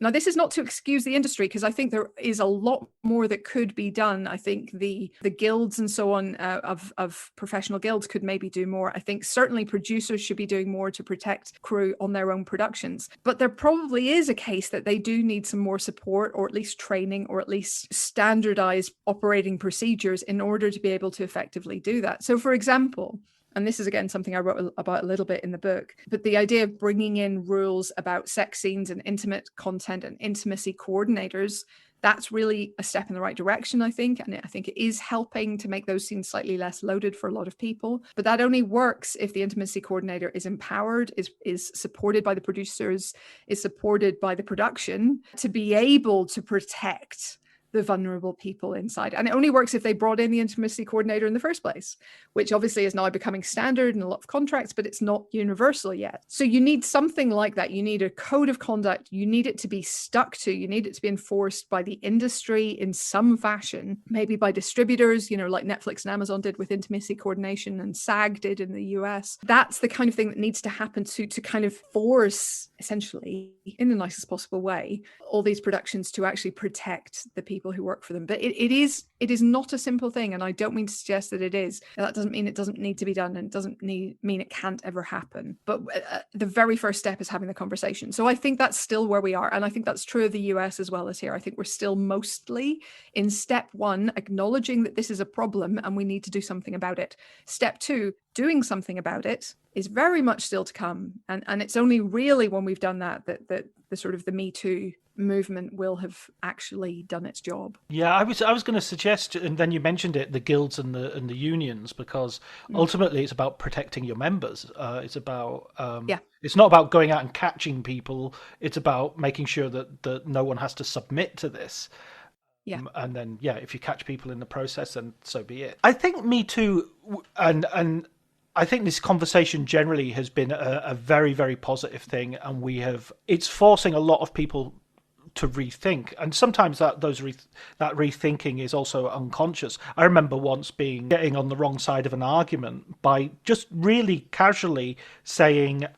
Now, this is not to excuse the industry, because I think there is a lot more that could be done. I think the guilds and so on of professional guilds could maybe do more. I think certainly producers should be doing more to protect crew on their own productions. But there probably is a case that they do need some more support, or at least training, or at least standardized operating procedures in order to be able to effectively do that. So, for example, and this is, again, something I wrote about a little bit in the book, but the idea of bringing in rules about sex scenes and intimate content and intimacy coordinators, that's really a step in the right direction, I think. And I think it is helping to make those scenes slightly less loaded for a lot of people. But that only works if the intimacy coordinator is empowered, is supported by the producers, is supported by the production to be able to protect the vulnerable people inside. And it only works if they brought in the intimacy coordinator in the first place, which obviously is now becoming standard in a lot of contracts, but it's not universal yet. So you need something like that. You need a code of conduct. You need it to be stuck to. You need it to be enforced by the industry in some fashion, maybe by distributors, like Netflix and Amazon did with intimacy coordination and SAG did in the US. That's the kind of thing that needs to happen to kind of force, essentially, in the nicest possible way, all these productions to actually protect the people who work for them. But it is not a simple thing, and I don't mean to suggest that it is. That doesn't mean it doesn't need to be done, and it doesn't mean it can't ever happen. But the very first step is having the conversation. So I think that's still where we are, and I think that's true of the US as well as here. I think we're still mostly in step one, acknowledging that this is a problem and we need to do something about it. Step two, doing something about it, is very much still to come. And it's only really when we've done that the sort of the Me Too movement will have actually done its job. Yeah, I was going to suggest, and then you mentioned it, the guilds and the unions, because ultimately it's about protecting your members. It's about it's not about going out and catching people. It's about making sure that no one has to submit to this. Yeah. And then if you catch people in the process, then so be it. I think Me Too and I think this conversation generally has been a very, very positive thing, and it's forcing a lot of people to rethink, and sometimes that rethinking is also unconscious. I remember once getting on the wrong side of an argument by just really casually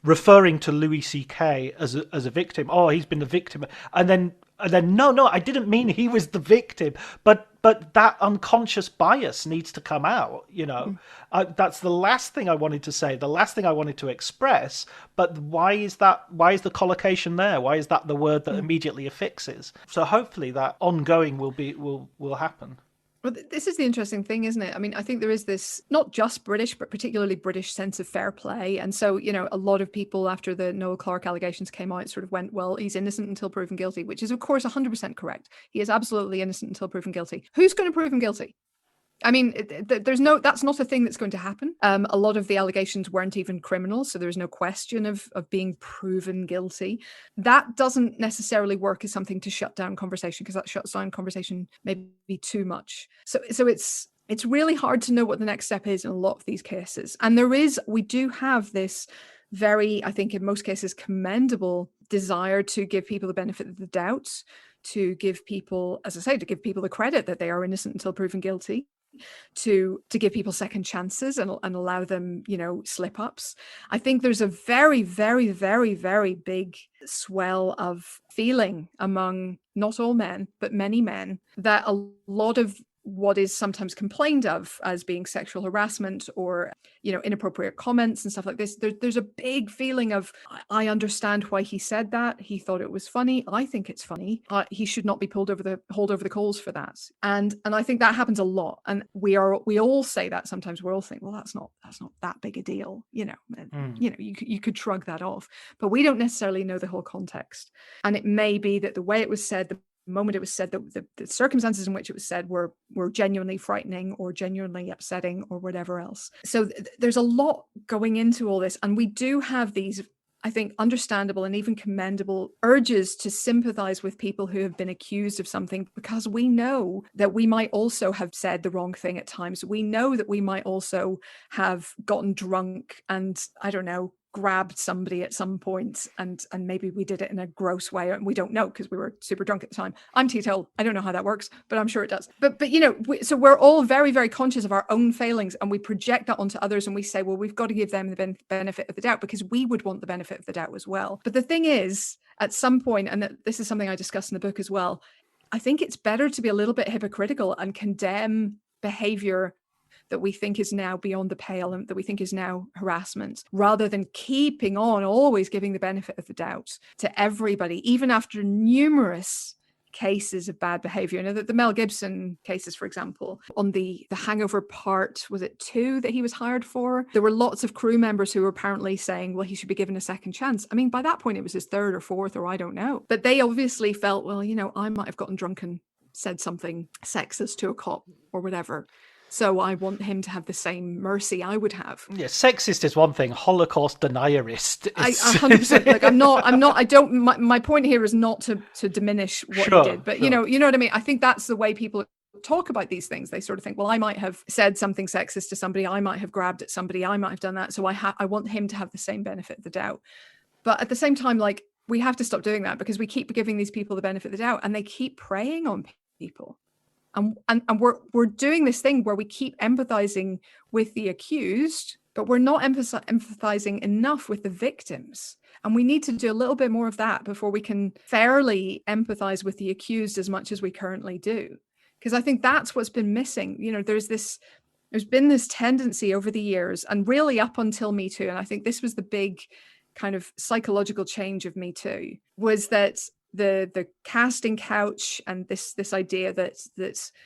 referring to Louis C.K. as a victim. Oh, he's been the victim, and then no, I didn't mean he was the victim, but that unconscious bias needs to come out. That's the last thing I wanted to say, the last thing I wanted to express. But why is the collocation there? Why is that the word that immediately affixes? So hopefully that ongoing will happen. Well, this is the interesting thing, isn't it? I mean, I think there is this not just British, but particularly British sense of fair play. And so, a lot of people after the Noel Clarke allegations came out sort of went, well, he's innocent until proven guilty, which is, of course, 100% correct. He is absolutely innocent until proven guilty. Who's going to prove him guilty? I mean, that's not a thing that's going to happen. A lot of the allegations weren't even criminal, so there's no question of being proven guilty. That doesn't necessarily work as something to shut down conversation, because that shuts down conversation maybe too much. So it's really hard to know what the next step is in a lot of these cases. And we do have this very, I think in most cases, commendable desire to give people the benefit of the doubt, to give people, as I say, to give people the credit that they are innocent until proven guilty, to give people second chances and allow them, slip ups. I think there's a very, very, very, very big swell of feeling among not all men, but many men, that a lot of what is sometimes complained of as being sexual harassment or, inappropriate comments and stuff like this, there's a big feeling of, I understand why he said that. He thought it was funny. I think it's funny. He should not be hauled over the coals for that. And I think that happens a lot. And we all say that sometimes. We all think, well, that's not that big a deal. You could shrug that off, but we don't necessarily know the whole context. And it may be that the way it was said, the moment it was said, the circumstances in which it was said were genuinely frightening or genuinely upsetting or whatever else. So there's a lot going into all this. And we do have these, I think, understandable and even commendable urges to sympathize with people who have been accused of something, because we know that we might also have said the wrong thing at times. We know that we might also have gotten drunk and, I don't know, grabbed somebody at some point, and maybe we did it in a gross way, and we don't know because we were super drunk at the time. I'm teetotal. I don't know how that works, but I'm sure it does. But so we're all very, very conscious of our own failings, and we project that onto others, and we say, well, we've got to give them the benefit of the doubt because we would want the benefit of the doubt as well. But the thing is, at some point, and this is something I discuss in the book as well, I think it's better to be a little bit hypocritical and condemn behavior that we think is now beyond the pale and that we think is now harassment, rather than keeping on always giving the benefit of the doubt to everybody, even after numerous cases of bad behavior. The Mel Gibson cases, for example, on the Hangover part, was it 2 that he was hired for? There were lots of crew members who were apparently saying, well, he should be given a second chance. I mean, by that point, it was his 3rd or 4th, or I don't know. But they obviously felt, well, I might have gotten drunk and said something sexist to a cop or whatever. So I want him to have the same mercy I would have. Yeah, sexist is one thing. Holocaust denierist is... 100%. Like, my point here is not to diminish what he did, but sure. You know what I mean? I think that's the way people talk about these things. They sort of think, well, I might have said something sexist to somebody. I might have grabbed at somebody. I might have done that. So I want him to have the same benefit of the doubt. But at the same time, like, we have to stop doing that, because we keep giving these people the benefit of the doubt and they keep preying on people. And we're doing this thing where we keep empathizing with the accused, but we're not empathizing enough with the victims. And we need to do a little bit more of that before we can fairly empathize with the accused as much as we currently do. Because I think that's what's been missing. There's been this tendency over the years, and really up until Me Too, and I think this was the big kind of psychological change of Me Too, was that the casting couch and this idea that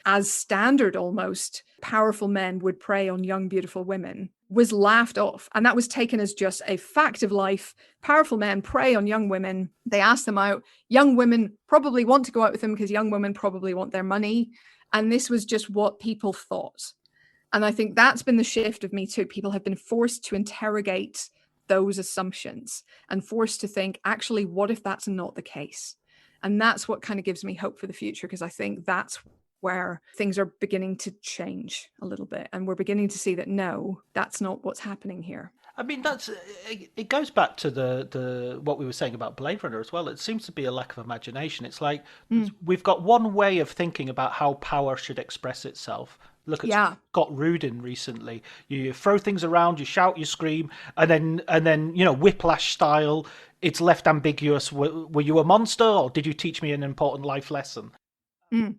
as standard almost powerful men would prey on young beautiful women was laughed off, and that was taken as just a fact of life. Powerful men prey on young women, they ask them out, young women probably want to go out with them because young women probably want their money, and this was just what people thought. And I think that's been the shift of Me Too. People have been forced to interrogate those assumptions and forced to think, actually, what if that's not the case? And that's what kind of gives me hope for the future, because I think that's where things are beginning to change a little bit, and we're beginning to see that no, that's not what's happening here. I mean, it goes back to the what we were saying about Blade Runner as well. It seems to be a lack of imagination. It's like we've got one way of thinking about how power should express itself. Look at Scott Rudin recently. You throw things around, you shout, you scream, and then Whiplash style. It's left ambiguous. Were you a monster, or did you teach me an important life lesson?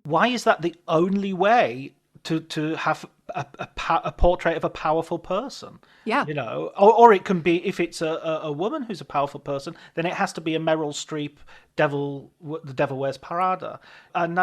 Why is that the only way to have a portrait of a powerful person? Yeah. Or it can be, if it's a woman who's a powerful person, then it has to be a Meryl Streep The Devil Wears Prada. And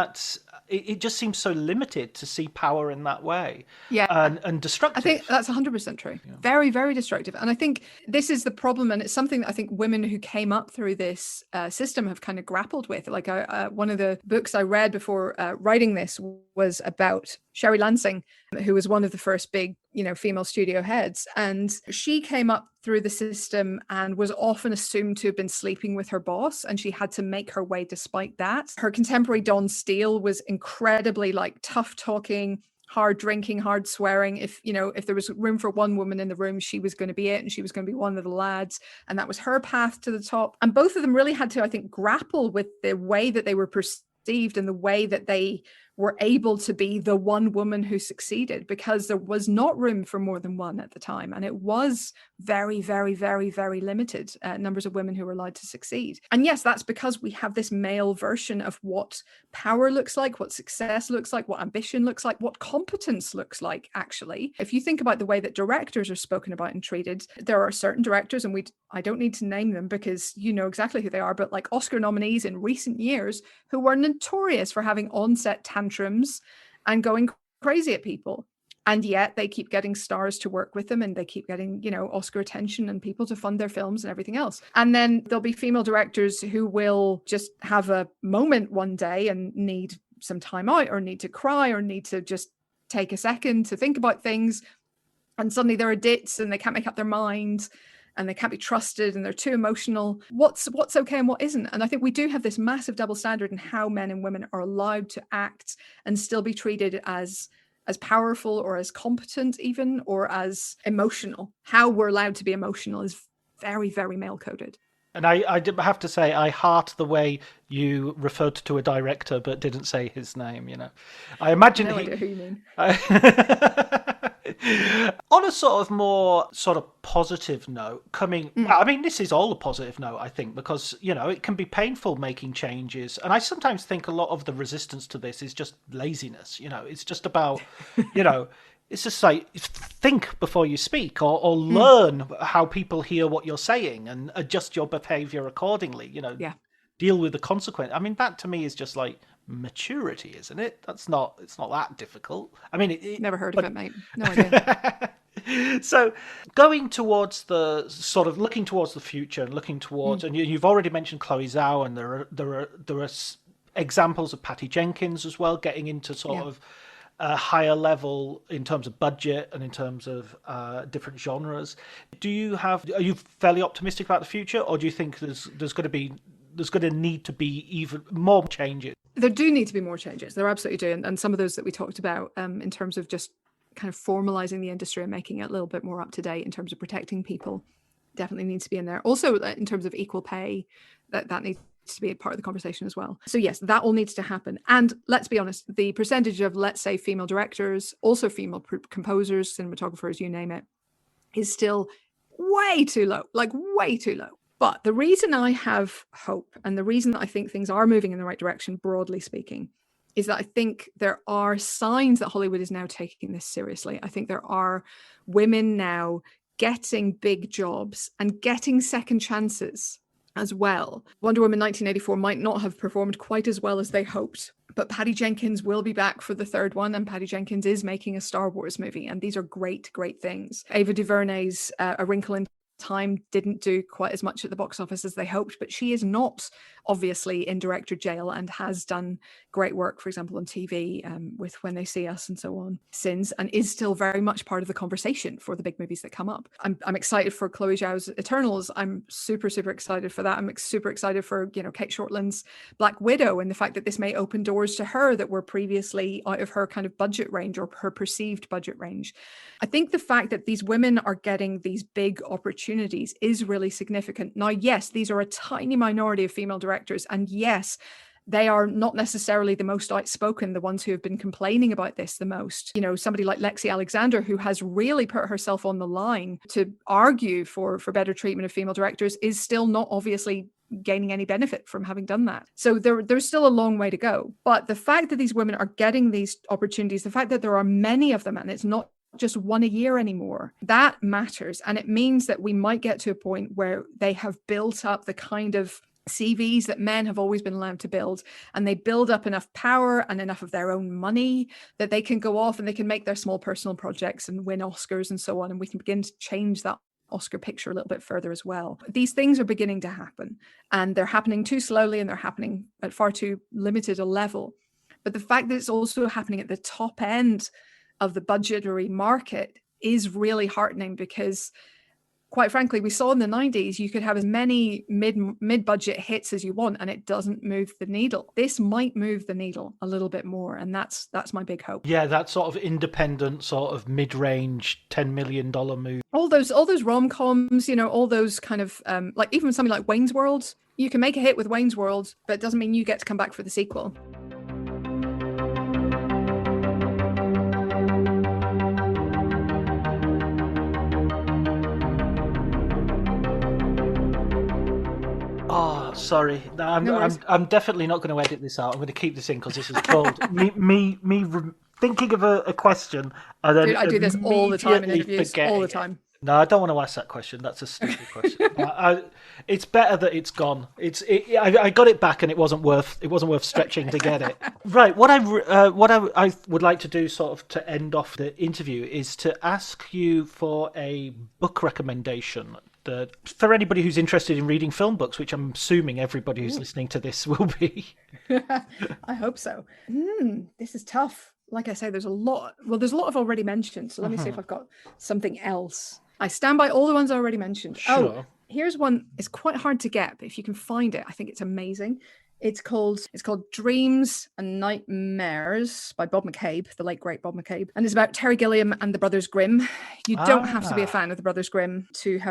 it just seems so limited to see power in that way. Yeah. And destructive. I think that's 100% true. Yeah. Very, very destructive. And I think this is the problem. And it's something that I think women who came up through this system have kind of grappled with. Like one of the books I read before writing this was about Sherry Lansing, who was one of the first big, female studio heads. And she came up through the system and was often assumed to have been sleeping with her boss, and she had to make her way despite that. Her contemporary Dawn Steele was incredibly tough talking, hard drinking, hard swearing. If there was room for one woman in the room, she was going to be it, and she was going to be one of the lads, and that was her path to the top. And both of them really had to, I think, grapple with the way that they were perceived and the way that they were able to be the one woman who succeeded, because there was not room for more than one at the time. And it was very, very, very, very limited numbers of women who were allowed to succeed. And yes, that's because we have this male version of what power looks like, what success looks like, what ambition looks like, what competence looks like, actually. If you think about the way that directors are spoken about and treated, there are certain directors, and I don't need to name them because you know exactly who they are, but like Oscar nominees in recent years who were notorious for having on-set tantrums and going crazy at people. And yet they keep getting stars to work with them, and they keep getting, you know, Oscar attention and people to fund their films and everything else. And then there'll be female directors who will just have a moment one day and need some time out, or need to cry, or need to just take a second to think about things. And suddenly there are dits and they can't make up their mind, and they can't be trusted, and they're too emotional. What's okay and what isn't? And I think we do have this massive double standard in how men and women are allowed to act and still be treated as powerful, or as competent even, or as emotional. How we're allowed to be emotional is very, very male coded. And I did have to say, I heart the way you referred to a director but didn't say his name, you know. I imagine no idea who you mean. On a sort of more sort of positive note, I mean, this is all a positive note, I think, because, you know, it can be painful making changes. And I sometimes think a lot of the resistance to this is just laziness, you know. It's just about, you know, it's just like, think before you speak, or learn how people hear what you're saying and adjust your behavior accordingly, you know. Yeah. Deal with the consequence. I mean, that to me is just like maturity, isn't it? It's not that difficult. I mean, never heard of it, mate. No idea. So going towards the sort of looking towards the future and looking towards, and you've already mentioned Chloe Zhao, and there are examples of Patty Jenkins as well, getting into sort of a higher level in terms of budget and in terms of different genres. Are you fairly optimistic about the future, or do you think there's going to need to be even more changes? There do need to be more changes. There absolutely do. And some of those that we talked about in terms of just kind of formalizing the industry and making it a little bit more up to date in terms of protecting people definitely needs to be in there. Also, in terms of equal pay, that needs to be a part of the conversation as well. So yes, that all needs to happen. And let's be honest, the percentage of, let's say, female directors, also female composers, cinematographers, you name it, is still way too low, like way too low. But the reason I have hope, and the reason that I think things are moving in the right direction, broadly speaking, is that I think there are signs that Hollywood is now taking this seriously. I think there are women now getting big jobs and getting second chances as well. Wonder Woman 1984 might not have performed quite as well as they hoped, but Patty Jenkins will be back for the third one, and Patty Jenkins is making a Star Wars movie, and these are great, great things. Ava DuVernay's A Wrinkle in Time didn't do quite as much at the box office as they hoped, but she is not obviously in director jail and has done great work, for example, on TV with When They See Us and so on since, and is still very much part of the conversation for the big movies that come up. I'm excited for Chloe Zhao's Eternals. I'm super, super excited for that. I'm super excited for, you know, Kate Shortland's Black Widow, and the fact that this may open doors to her that were previously out of her kind of budget range, or her perceived budget range. I think the fact that these women are getting these big opportunities is really significant. Now, yes, these are a tiny minority of female directors, and yes, they are not necessarily the most outspoken, the ones who have been complaining about this the most. You know, somebody like Lexi Alexander, who has really put herself on the line to argue for better treatment of female directors, is still not obviously gaining any benefit from having done that. So there's still a long way to go. But the fact that these women are getting these opportunities, the fact that there are many of them, and it's not just one a year anymore, that matters. And it means that we might get to a point where they have built up the kind of CVs that men have always been allowed to build, and they build up enough power and enough of their own money that they can go off and they can make their small personal projects and win Oscars and so on, and we can begin to change that Oscar picture a little bit further as well. These things are beginning to happen, and they're happening too slowly, and they're happening at far too limited a level. But the fact that it's also happening at the top end of the budgetary market is really heartening, because quite frankly, we saw in the 90s, you could have as many mid-budget hits as you want, and it doesn't move the needle. This might move the needle a little bit more, and that's my big hope. Yeah, that sort of independent, sort of mid-range $10 million movie. All those rom-coms, you know, all those kind of like even something like Wayne's World. You can make a hit with Wayne's World, but it doesn't mean you get to come back for the sequel. sorry. No, No worries. I'm definitely not going to edit this out. I'm going to keep this in because this is called thinking of a question and then Dude, I do this all the time in immediately interviews, all the forgetting it. time. No, I don't want to ask that question. That's a stupid question. It's better that it's gone. I got it back, and it wasn't worth stretching to get it. Right. What I would like to do, sort of, to end off the interview, is to ask you for a book recommendation. For anybody who's interested in reading film books, which I'm assuming everybody who's listening to this will be. I hope so. This is tough. Like I say, there's a lot. Well, there's a lot I've already mentioned. So let me see if I've got something else. I stand by all the ones I already mentioned. Sure. Oh, here's one. It's quite hard to get, but if you can find it, I think it's amazing. It's called Dreams and Nightmares by Bob McCabe, the late great Bob McCabe, and it's about Terry Gilliam and the Brothers Grimm. You don't have to be a fan of the Brothers Grimm to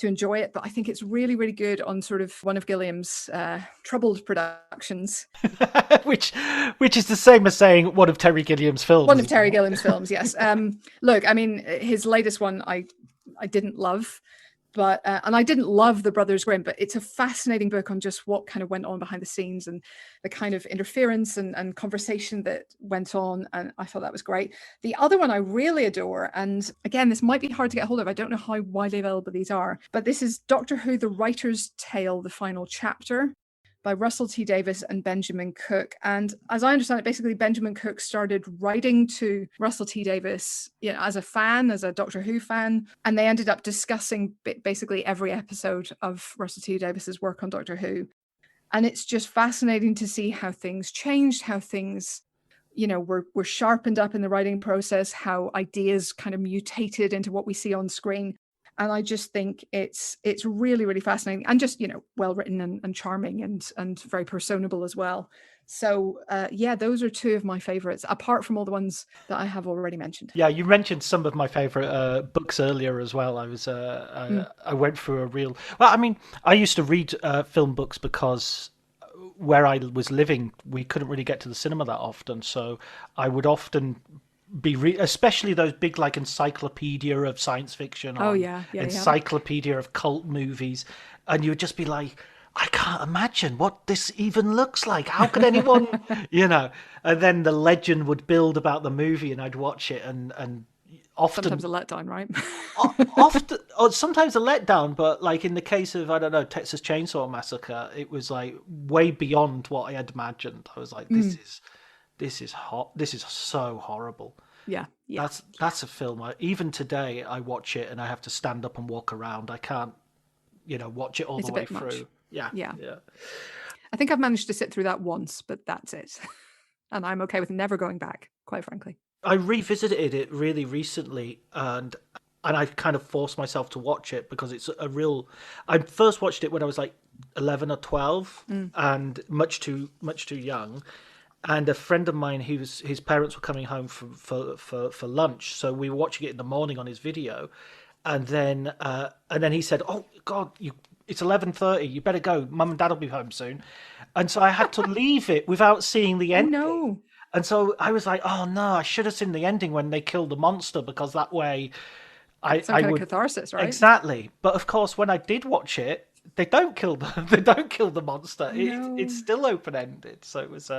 enjoy it, but I think it's really, really good on sort of one of Gilliam's troubled productions. which is the same as saying one of Terry Gilliam's films. One of Terry Gilliam's films, yes. Look, I mean, his latest one I didn't love. But and I didn't love the Brothers Grimm, but it's a fascinating book on just what kind of went on behind the scenes and the kind of interference and conversation that went on. And I thought that was great. The other one I really adore, and again, this might be hard to get hold of. I don't know how widely available these are, but this is Doctor Who, The Writer's Tale, The Final Chapter by Russell T Davies and Benjamin Cook. And as I understand it, basically Benjamin Cook started writing to Russell T Davies, as a fan, as a Doctor Who fan, and they ended up discussing basically every episode of Russell T Davies's work on Doctor Who. And it's just fascinating to see how things changed, how things, were sharpened up in the writing process, how ideas kind of mutated into what we see on screen. And I just think it's really, really fascinating and just, well written and charming and very personable as well. So, those are two of my favorites, apart from all the ones that I have already mentioned. Yeah, you mentioned some of my favorite books earlier as well. I went through a real... Well, I mean, I used to read film books because where I was living, we couldn't really get to the cinema that often. So I would often... especially those big like encyclopedia of science fiction or encyclopedia of cult movies, and you would just be like, I can't imagine what this even looks like. How could anyone and then the legend would build about the movie and I'd watch it and often sometimes a letdown, right? often or sometimes a letdown, but like in the case of Texas Chainsaw Massacre, it was like way beyond what I had imagined. I was like, this is hot. This is so horrible. Yeah. That's a film. Even today, I watch it and I have to stand up and walk around. I can't, watch it all the way through. Much. Yeah. I think I've managed to sit through that once, but that's it. And I'm okay with never going back, quite frankly. I revisited it really recently, and I kind of forced myself to watch it because it's a real... I first watched it when I was like 11 or 12 and much too young. And a friend of mine, his parents were coming home for lunch, so we were watching it in the morning on his video, and then he said, "Oh God, it's 11:30. You better go. Mum and Dad will be home soon." And so I had to leave it without seeing the ending. No. And so I was like, "Oh no, I should have seen the ending when they killed the monster because that way, Some kind of catharsis, right?" Exactly. But of course, when I did watch it, they don't kill the monster. No. It's still open ended. So it was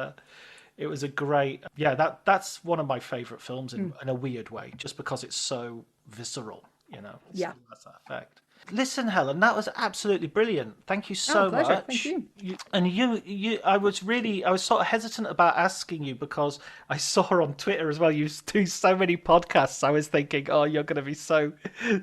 a great... Yeah, that's one of my favourite films in a weird way, just because it's so visceral, It still has that effect. Listen, Helen, that was absolutely brilliant. Thank you so pleasure. much. Thank you. I was sort of hesitant about asking you because I saw her on Twitter as well. You do so many podcasts. I was thinking, oh, you're going to be so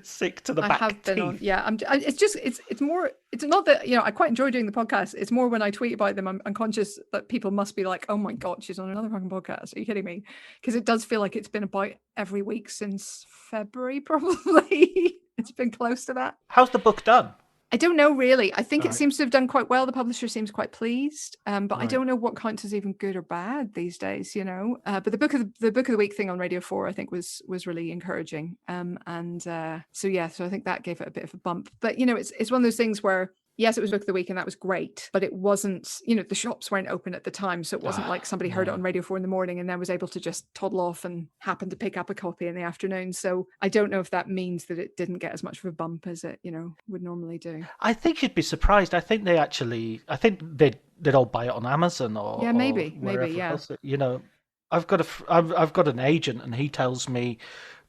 sick to the back I have been teeth. on. Yeah, it's more. It's not that I quite enjoy doing the podcast. It's more when I tweet about them, I'm conscious that people must be like, oh my God, she's on another fucking podcast. Are you kidding me? Because it does feel like it's been about every week since February, probably. It's been close to that. How's the book done? I don't know, really. I think it seems to have done quite well. The publisher seems quite pleased, but I don't know what counts as even good or bad these days. But the book of the week thing on Radio 4, I think, was really encouraging. So I think that gave it a bit of a bump. But it's one of those things where yes, it was Book of the Week and that was great, but it wasn't, the shops weren't open at the time. So it wasn't like somebody heard it on Radio 4 in the morning and then was able to just toddle off and happen to pick up a copy in the afternoon. So I don't know if that means that it didn't get as much of a bump as it, would normally do. I think you'd be surprised. I think they'd all buy it on Amazon or maybe, yeah. Else. I've got an agent and he tells me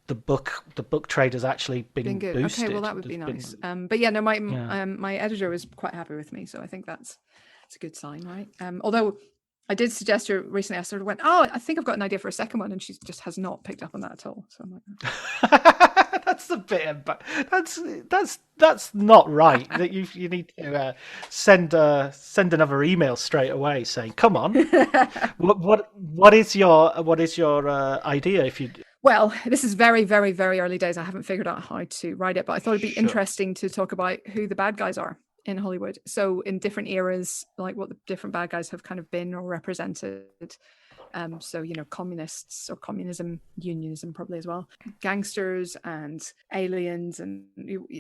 the book trade has actually been good. boosted. Okay, well that would be nice. But yeah, no, my editor was quite happy with me, so I think it's a good sign, right? Although I did suggest her recently, I sort of went, I think I've got an idea for a second one, and she just has not picked up on that at all. So I'm like, that's a bit, but that's not right. That you need to send another email straight away saying, "Come on, what is your idea?" If you Well, this is very, very, very early days. I haven't figured out how to write it, but I thought it'd be interesting to talk about who the bad guys are in Hollywood. So in different eras, like what the different bad guys have kind of been or represented. So, communists or communism, unionism probably as well, gangsters and aliens, and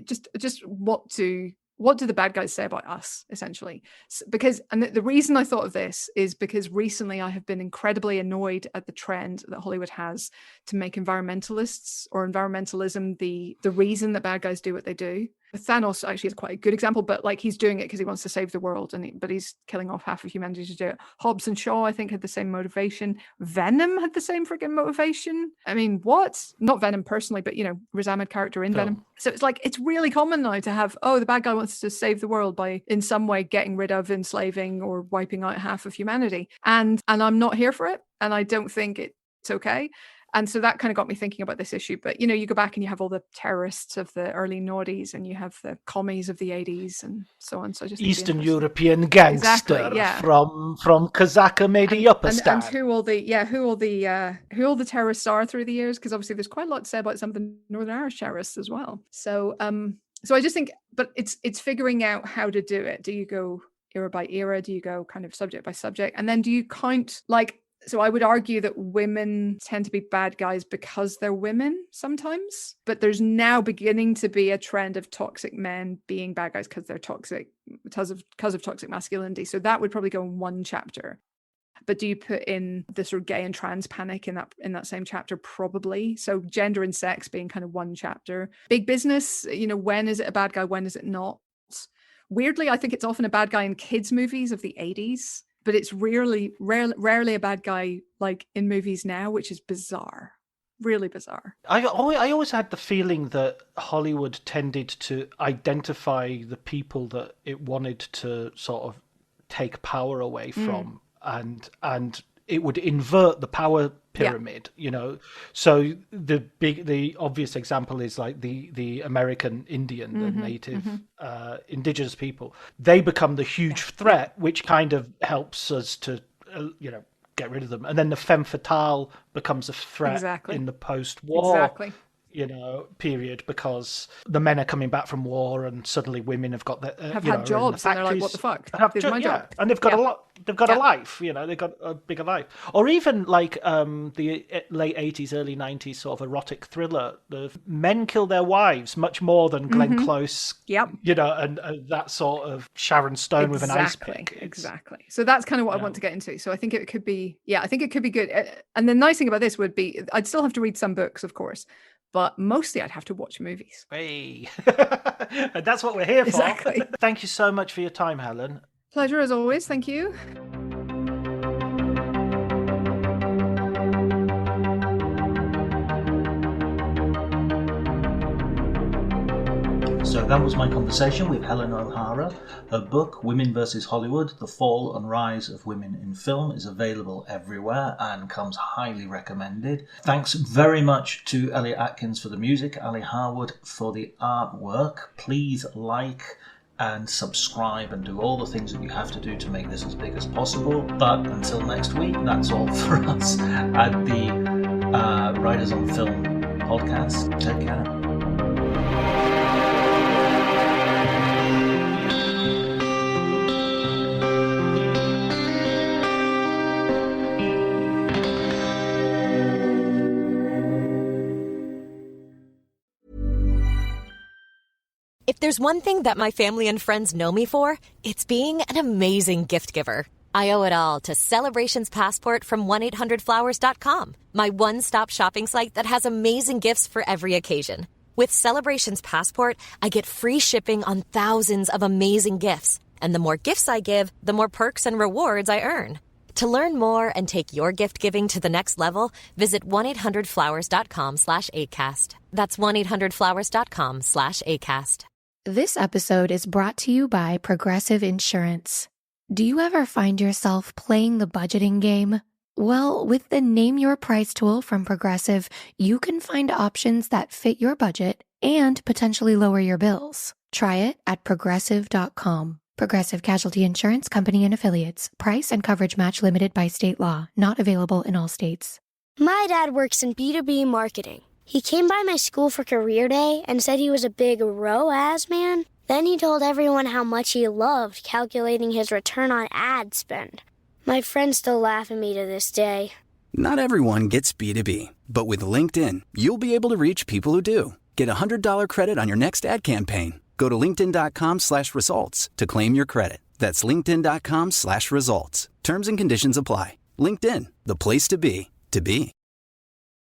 just what do the bad guys say about us, essentially? Because the reason I thought of this is because recently I have been incredibly annoyed at the trend that Hollywood has to make environmentalists or environmentalism the reason that bad guys do what they do. Thanos actually is quite a good example, but like he's doing it because he wants to save the world, but he's killing off half of humanity to do it. Hobbs and Shaw, I think, had the same motivation. Venom had the same freaking motivation. I mean, what? Not Venom personally, but Riz Ahmed character in Venom. So it's like it's really common now to have the bad guy wants to save the world by in some way getting rid of, enslaving, or wiping out half of humanity. And I'm not here for it, and I don't think it's okay. And so that kind of got me thinking about this issue. But, you go back and you have all the terrorists of the early noughties and you have the commies of the 80s and so on. So I just Eastern European gangster from Kazakhstan. And who all the terrorists are through the years, because obviously there's quite a lot to say about some of the Northern Irish terrorists as well. So I just think, but it's figuring out how to do it. Do you go era by era? Do you go kind of subject by subject? And then do you count so I would argue that women tend to be bad guys because they're women sometimes, but there's now beginning to be a trend of toxic men being bad guys because they're toxic, because of toxic masculinity. So that would probably go in one chapter. But do you put in the sort of gay and trans panic in that same chapter? Probably. So gender and sex being kind of one chapter. Big business, when is it a bad guy? When is it not? Weirdly, I think it's often a bad guy in kids' movies of the 80s. But it's rarely a bad guy like in movies now, which is bizarre, really bizarre. I always had the feeling that Hollywood tended to identify the people that it wanted to sort of take power away from, and it would invert the power pyramid, So the obvious example is like the American Indian, the native indigenous people. They become the huge threat, which kind of helps us to get rid of them. And then the femme fatale becomes a threat in the post-war period, because the men are coming back from war and suddenly women have got have had jobs and they're like, what the fuck? My job. And they've got a lot. They've got a life, they've got a bigger life. Or even like the late 80s, early 90s sort of erotic thriller. The men kill their wives much more than Glenn Close. Yep. And that sort of Sharon Stone with an ice pick. Exactly. So that's kind of what I want to get into. So I think it could be, good. And the nice thing about this would be, I'd still have to read some books, of course, but mostly I'd have to watch movies. Hey, and that's what we're here for. Exactly. Thank you so much for your time, Helen. Pleasure as always. Thank you. So that was my conversation with Helen O'Hara. Her book, Women vs. Hollywood, The Fall and Rise of Women in Film, is available everywhere and comes highly recommended. Thanks very much to Elliot Atkins for the music, Ali Harwood for the artwork. Please like and subscribe and do all the things that you have to do to make this as big as possible. But until next week, that's all for us at the Writers on Film podcast. Take care. If there's one thing that my family and friends know me for, it's being an amazing gift giver. I owe it all to Celebrations Passport from 1-800-Flowers.com, my one-stop shopping site that has amazing gifts for every occasion. With Celebrations Passport, I get free shipping on thousands of amazing gifts. And the more gifts I give, the more perks and rewards I earn. To learn more and take your gift giving to the next level, visit 1-800-Flowers.com/ACAST. That's 1-800-Flowers.com/ACAST. This episode is brought to you by Progressive Insurance. Do you ever find yourself playing the budgeting game? Well, with the Name Your Price tool from Progressive, you can find options that fit your budget and potentially lower your bills. Try it at progressive.com. Progressive Casualty Insurance Company and Affiliates. Price and coverage match limited by state law. Not available in all states. My dad works in B2B marketing. He came by my school for career day and said he was a big ROAS man. Then he told everyone how much he loved calculating his return on ad spend. My friends still laugh at me to this day. Not everyone gets B2B, but with LinkedIn, you'll be able to reach people who do. Get a $100 credit on your next ad campaign. Go to linkedin.com/results to claim your credit. That's linkedin.com/results. Terms and conditions apply. LinkedIn, the place to be, to be.